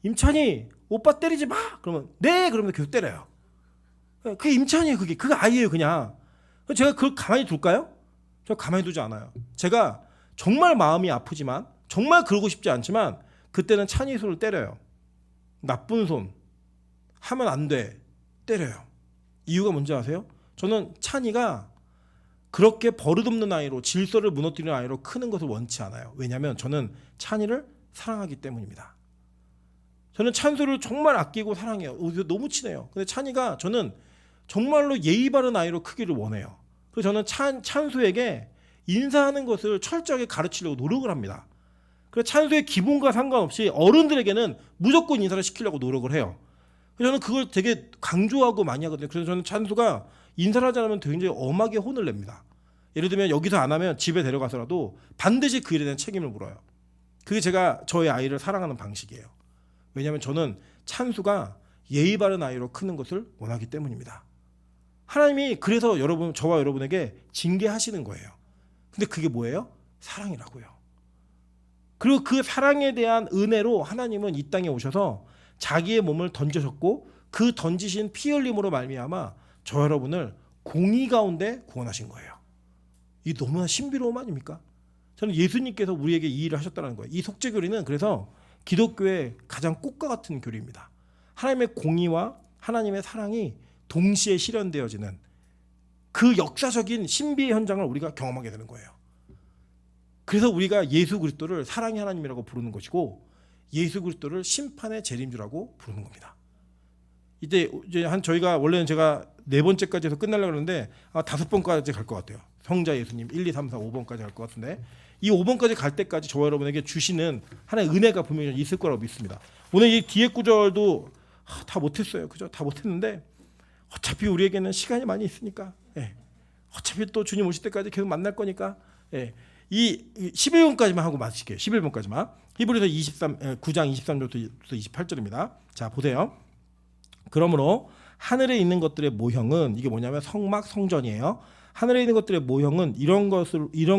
임찬이 오빠 때리지 마! 그러면 네! 그러면 계속 때려요. 그게 임찬이에요. 그게 아이예요 그냥. 제가 그걸 가만히 둘까요? 저 가만히 두지 않아요. 제가 정말 마음이 아프지만 정말 그러고 싶지 않지만 그때는 찬이 손을 때려요. 나쁜 손 하면 안 돼. 때려요. 이유가 뭔지 아세요? 저는 찬이가 그렇게 버릇없는 아이로 질서를 무너뜨리는 아이로 크는 것을 원치 않아요. 왜냐하면 저는 찬이를 사랑하기 때문입니다. 저는 찬수를 정말 아끼고 사랑해요. 너무 친해요. 근데 찬이가 저는 정말로 예의 바른 아이로 크기를 원해요. 그래서 저는 찬수에게 인사하는 것을 철저하게 가르치려고 노력을 합니다. 그래서 찬수의 기본과 상관없이 어른들에게는 무조건 인사를 시키려고 노력을 해요. 그래서 저는 그걸 되게 강조하고 많이 하거든요. 그래서 저는 찬수가 인사를 하지 않으면 굉장히 엄하게 혼을 냅니다. 예를 들면 여기서 안 하면 집에 데려가서라도 반드시 그 일에 대한 책임을 물어요. 그게 제가 저의 아이를 사랑하는 방식이에요. 왜냐하면 저는 찬수가 예의 바른 아이로 크는 것을 원하기 때문입니다. 하나님이 그래서 저와 여러분에게 징계하시는 거예요. 근데 그게 뭐예요? 사랑이라고요. 그리고 그 사랑에 대한 은혜로 하나님은 이 땅에 오셔서 자기의 몸을 던져셨고 그 던지신 피 흘림으로 말미암아 저 여러분을 공의 가운데 구원하신 거예요. 이 너무나 신비로움 아닙니까? 저는 예수님께서 우리에게 이 일을 하셨다는 거예요. 이 속죄교리는 그래서 기독교의 가장 꽃과 같은 교리입니다. 하나님의 공의와 하나님의 사랑이 동시에 실현되어지는 그 역사적인 신비의 현장을 우리가 경험하게 되는 거예요. 그래서 우리가 예수 그리스도를 사랑의 하나님이라고 부르는 것이고 예수 그리스도를 심판의 재림주라고 부르는 겁니다. 이제 저희가 원래는 제가 4번째까지 해서 끝내려고 하는데 5번까지 갈 것 같아요. 성자 예수님 1, 2, 3, 4, 5번까지 갈 것 같은데 이 5번까지 갈 때까지 저와 여러분에게 주시는 하나의 은혜가 분명히 있을 거라고 믿습니다. 오늘 이 뒤에 구절도 다 못했어요. 그죠? 다 못했는데 어차피 우리에게는 시간이 많이 있으니까 어차피 또 주님 오실 때까지 계속 만날 거니까 이 11번까지만 하고 마칠게요. 11번까지만. 히브리서 9장 23절부터 28절입니다. 자 보세요. 그러므로 하늘에 있는 것들의 모형은 이게 뭐냐면 성막 성전이에요. 하늘에 있는 것들의 모형은 이런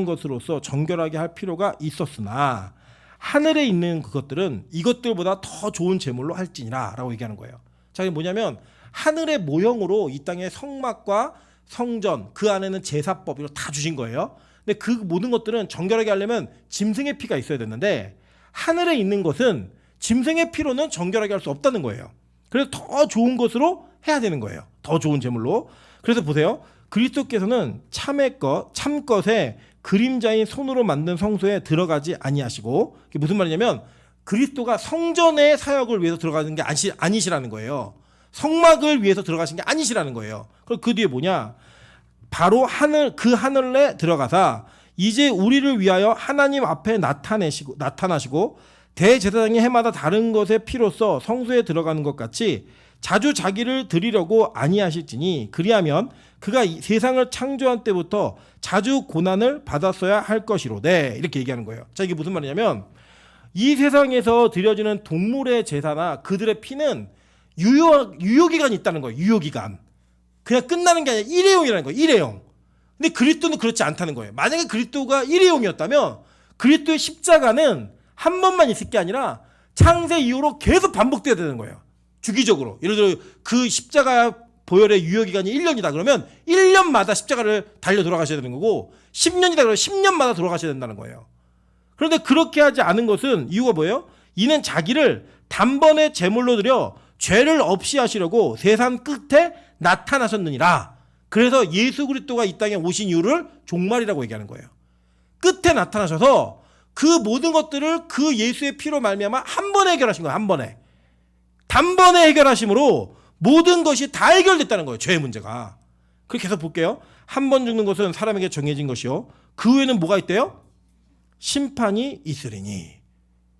것으로서 정결하게 할 필요가 있었으나 하늘에 있는 그것들은 이것들보다 더 좋은 제물로 할지니라라고 얘기하는 거예요. 자, 이게 뭐냐면 하늘의 모형으로 이 땅의 성막과 성전 그 안에는 제사법 이걸 다 주신 거예요. 근데 그 모든 것들은 정결하게 하려면 짐승의 피가 있어야 됐는데 하늘에 있는 것은 짐승의 피로는 정결하게 할 수 없다는 거예요. 그래서 더 좋은 것으로 해야 되는 거예요. 더 좋은 제물로. 그래서 보세요. 그리스도께서는 참것에 그림자인 손으로 만든 성소에 들어가지 아니하시고 그게 무슨 말이냐면 그리스도가 성전의 사역을 위해서 들어가는 게 아니시라는 거예요. 성막을 위해서 들어가신 게 아니시라는 거예요. 그럼 그 뒤에 뭐냐? 바로 그 하늘에 들어가사 이제 우리를 위하여 하나님 앞에 나타나시고 대제사장이 해마다 다른 것의 피로써 성소에 들어가는 것 같이 자주 자기를 드리려고 아니하실지니 그리하면 그가 세상을 창조한 때부터 자주 고난을 받았어야 할 것이로되 이렇게 얘기하는 거예요. 자, 이게 무슨 말이냐면 이 세상에서 드려지는 동물의 제사나 그들의 피는 유효기간이 있다는 거예요. 유효기간. 그냥 끝나는 게 아니라 일회용이라는 거예요. 일회용. 근데 그리스도는 그렇지 않다는 거예요. 만약에 그리스도가 일회용이었다면 그리스도의 십자가는 한 번만 있을 게 아니라 창세 이후로 계속 반복돼야 되는 거예요. 주기적으로. 예를 들어 그 십자가 보혈의 유효기간이 1년이다 그러면 1년마다 십자가를 달려 돌아가셔야 되는 거고 10년이다 그러면 10년마다 돌아가셔야 된다는 거예요. 그런데 그렇게 하지 않은 것은 이유가 뭐예요? 이는 자기를 단번에 제물로 드려 죄를 없이 하시려고 세상 끝에 나타나셨느니라. 그래서 예수 그리스도가 이 땅에 오신 이유를 종말이라고 얘기하는 거예요. 끝에 나타나셔서 그 모든 것들을 그 예수의 피로 말미암아 한 번에 해결하신 거예요. 한 번에. 단번에 해결하심으로 모든 것이 다 해결됐다는 거예요. 죄의 문제가. 그렇게 계속 볼게요. 한 번 죽는 것은 사람에게 정해진 것이요. 그 후에는 뭐가 있대요? 심판이 있으리니.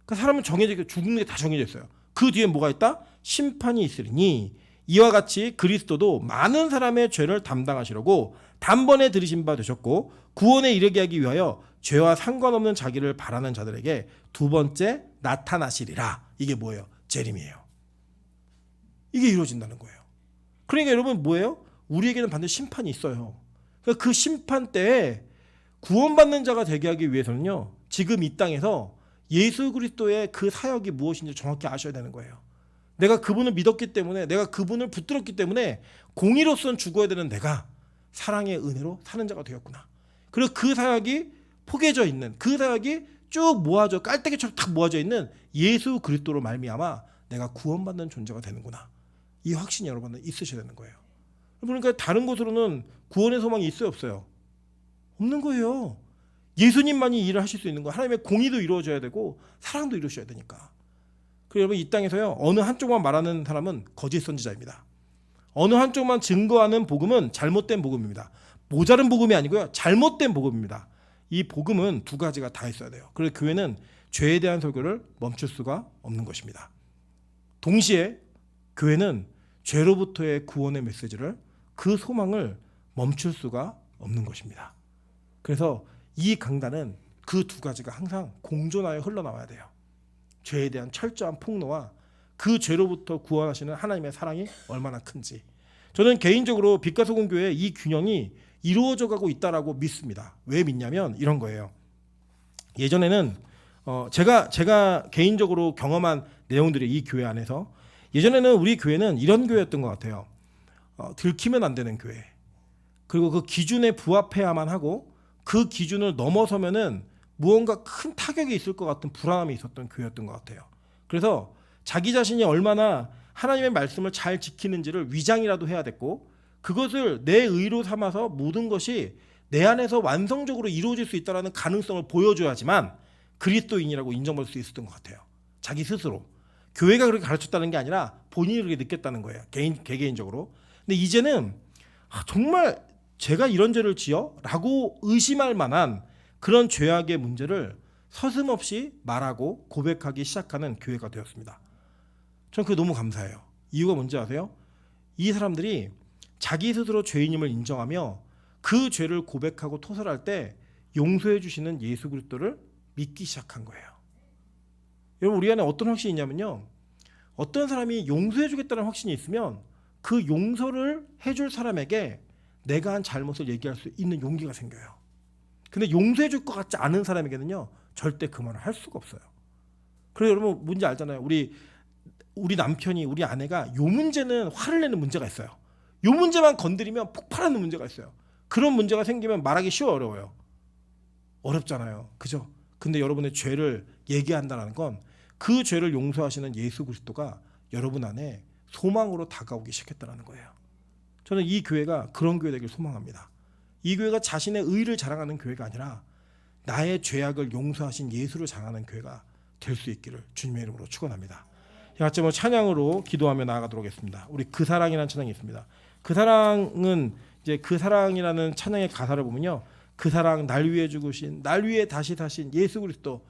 그러니까 사람은 죽는 게 다 정해져 있어요. 그 뒤에 뭐가 있다? 심판이 있으리니 이와 같이 그리스도도 많은 사람의 죄를 담당하시려고 단번에 들이신 바 되셨고 구원에 이르게 하기 위하여 죄와 상관없는 자기를 바라는 자들에게 두 번째 나타나시리라. 이게 뭐예요? 재림이에요. 이게 이루어진다는 거예요. 그러니까 여러분 뭐예요? 우리에게는 반드시 심판이 있어요. 그러니까 그 심판 때에 구원받는 자가 되게 하기 위해서는요. 지금 이 땅에서 예수 그리스도의 그 사역이 무엇인지 정확히 아셔야 되는 거예요. 내가 그분을 믿었기 때문에 내가 그분을 붙들었기 때문에 공의로서는 죽어야 되는 내가 사랑의 은혜로 사는 자가 되었구나. 그리고 그 사역이 포개져 있는 그 사역이 쭉 모아져 깔때기처럼 탁 모아져 있는 예수 그리스도로 말미암아 내가 구원받는 존재가 되는구나. 이 확신이 여러분은 있으셔야 되는 거예요. 그러니까 다른 곳으로는 구원의 소망이 있어요, 없어요? 없는 거예요. 예수님만이 일을 하실 수 있는 거예요. 하나님의 공의도 이루어져야 되고 사랑도 이루어져야 되니까. 그리고 여러분 이 땅에서요 어느 한쪽만 말하는 사람은 거짓 선지자입니다. 어느 한쪽만 증거하는 복음은 잘못된 복음입니다. 모자른 복음이 아니고요 잘못된 복음입니다. 이 복음은 두 가지가 다 있어야 돼요. 그래서 교회는 죄에 대한 설교를 멈출 수가 없는 것입니다. 동시에 교회는 죄로부터의 구원의 메시지를 그 소망을 멈출 수가 없는 것입니다. 그래서 이 강단은 그 두 가지가 항상 공존하여 흘러나와야 돼요. 죄에 대한 철저한 폭로와 그 죄로부터 구원하시는 하나님의 사랑이 얼마나 큰지. 저는 개인적으로 빛과 소금 교회의 이 균형이 이루어져 가고 있다라고 믿습니다. 왜 믿냐면 이런 거예요. 예전에는 제가 개인적으로 경험한 내용들이 이 교회 안에서, 예전에는 우리 교회는 이런 교회였던 것 같아요. 들키면 안 되는 교회. 그리고 그 기준에 부합해야만 하고 그 기준을 넘어서면은 무언가 큰 타격이 있을 것 같은 불안함이 있었던 교회였던 것 같아요. 그래서 자기 자신이 얼마나 하나님의 말씀을 잘 지키는지를 위장이라도 해야 됐고, 그것을 내 의로 삼아서 모든 것이 내 안에서 완성적으로 이루어질 수 있다는 가능성을 보여줘야지만 그리스도인이라고 인정받을 수 있었던 것 같아요. 자기 스스로. 교회가 그렇게 가르쳤다는 게 아니라 본인이 그렇게 느꼈다는 거예요. 개개인적으로. 근데 이제는 정말 제가 이런 죄를 지어? 라고 의심할 만한 그런 죄악의 문제를 서슴없이 말하고 고백하기 시작하는 교회가 되었습니다. 저는 그게 너무 감사해요. 이유가 뭔지 아세요? 이 사람들이 자기 스스로 죄인임을 인정하며 그 죄를 고백하고 토설할 때 용서해 주시는 예수 그리스도를 믿기 시작한 거예요. 여러분, 우리 안에 어떤 확신이 있냐면요, 어떤 사람이 용서해 주겠다는 확신이 있으면 그 용서를 해줄 사람에게 내가 한 잘못을 얘기할 수 있는 용기가 생겨요. 근데 용서해 줄 것 같지 않은 사람에게는요 절대 그 말을 할 수가 없어요. 그래서 여러분 뭔지 알잖아요. 우리 남편이, 우리 아내가 요 문제는 화를 내는 문제가 있어요. 요 문제만 건드리면 폭발하는 문제가 있어요. 그런 문제가 생기면 말하기 쉬워, 어려워요? 어렵잖아요. 그죠? 근데 여러분의 죄를 얘기한다는 건 그 죄를 용서하시는 예수 그리스도가 여러분 안에 소망으로 다가오기 시작했다는 거예요. 저는 이 교회가 그런 교회 되길 소망합니다. 이 교회가 자신의 의를 자랑하는 교회가 아니라 나의 죄악을 용서하신 예수를 자랑하는 교회가 될 수 있기를 주님의 이름으로 축원합니다. 같이 한번 찬양으로 기도하며 나아가도록 하겠습니다. 우리 그 사랑이라는 찬양이 있습니다. 그 사랑은 이제 그 사랑이라는 찬양의 가사를 보면요, 그 사랑, 날 위해 죽으신, 날 위해 다시 사신 예수 그리스도,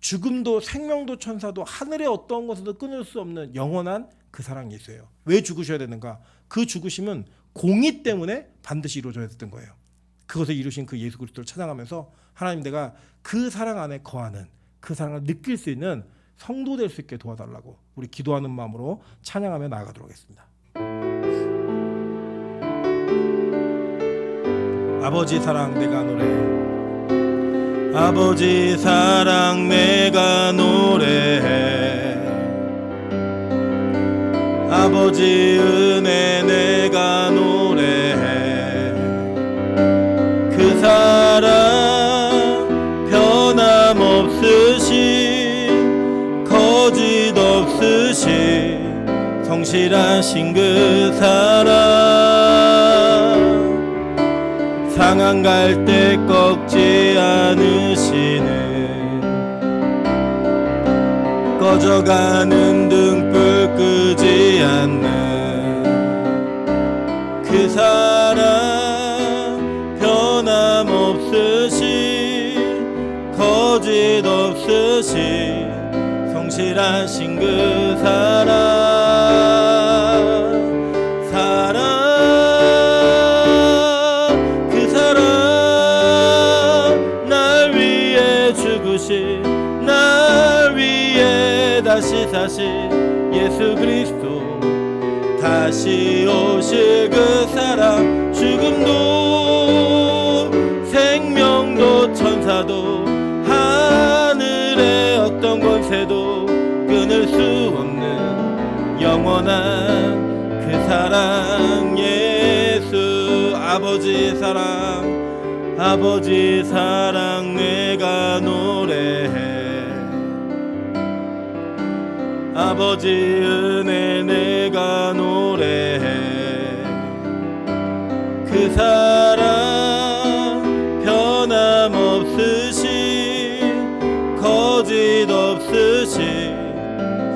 죽음도 생명도 천사도 하늘의 어떤 것에도 끊을 수 없는 영원한 그 사랑 예수예요. 왜 죽으셔야 되는가? 그 죽으심은 공의 때문에 반드시 이루어져야 됐던 거예요. 그것을 이루신 그 예수 그리스도를 찬양하면서 하나님, 내가 그 사랑 안에 거하는, 그 사랑을 느낄 수 있는 성도 될 수 있게 도와달라고 우리 기도하는 마음으로 찬양하며 나아가도록 하겠습니다. 아버지 사랑 내가 노래해, 아버지 사랑 내가 노래해, 아버지 은혜 내가 노래해, 그 사랑 변함없으신, 거짓 없으신, 성실하신 그 사랑, 상한 갈 때 꺾지 않으시는, 꺼져가는 등불 끄지 않는 그 사랑, 변함없으신, 거짓 없으신, 성실하신 그 사랑, 사랑, 날 위해 다시 사신 예수 그리스도, 다시 오실 그 사랑, 죽음도 생명도 천사도 하늘의 어떤 권세도 끊을 수 없는 영원한 그 사랑 예수. 아버지 사랑, 아버지 사랑 내가 노래해, 아버지 은혜 내가 노래해, 그 사랑 변함없으신, 거짓 없으신,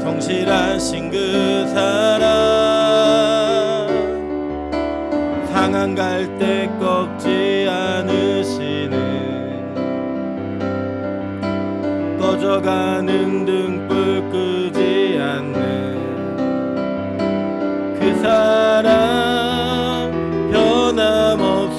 성실하신 그 사랑, 상한 갈 때 꺾지 않으시는, 꺼져가는 등불 끄지 않는 그 사랑,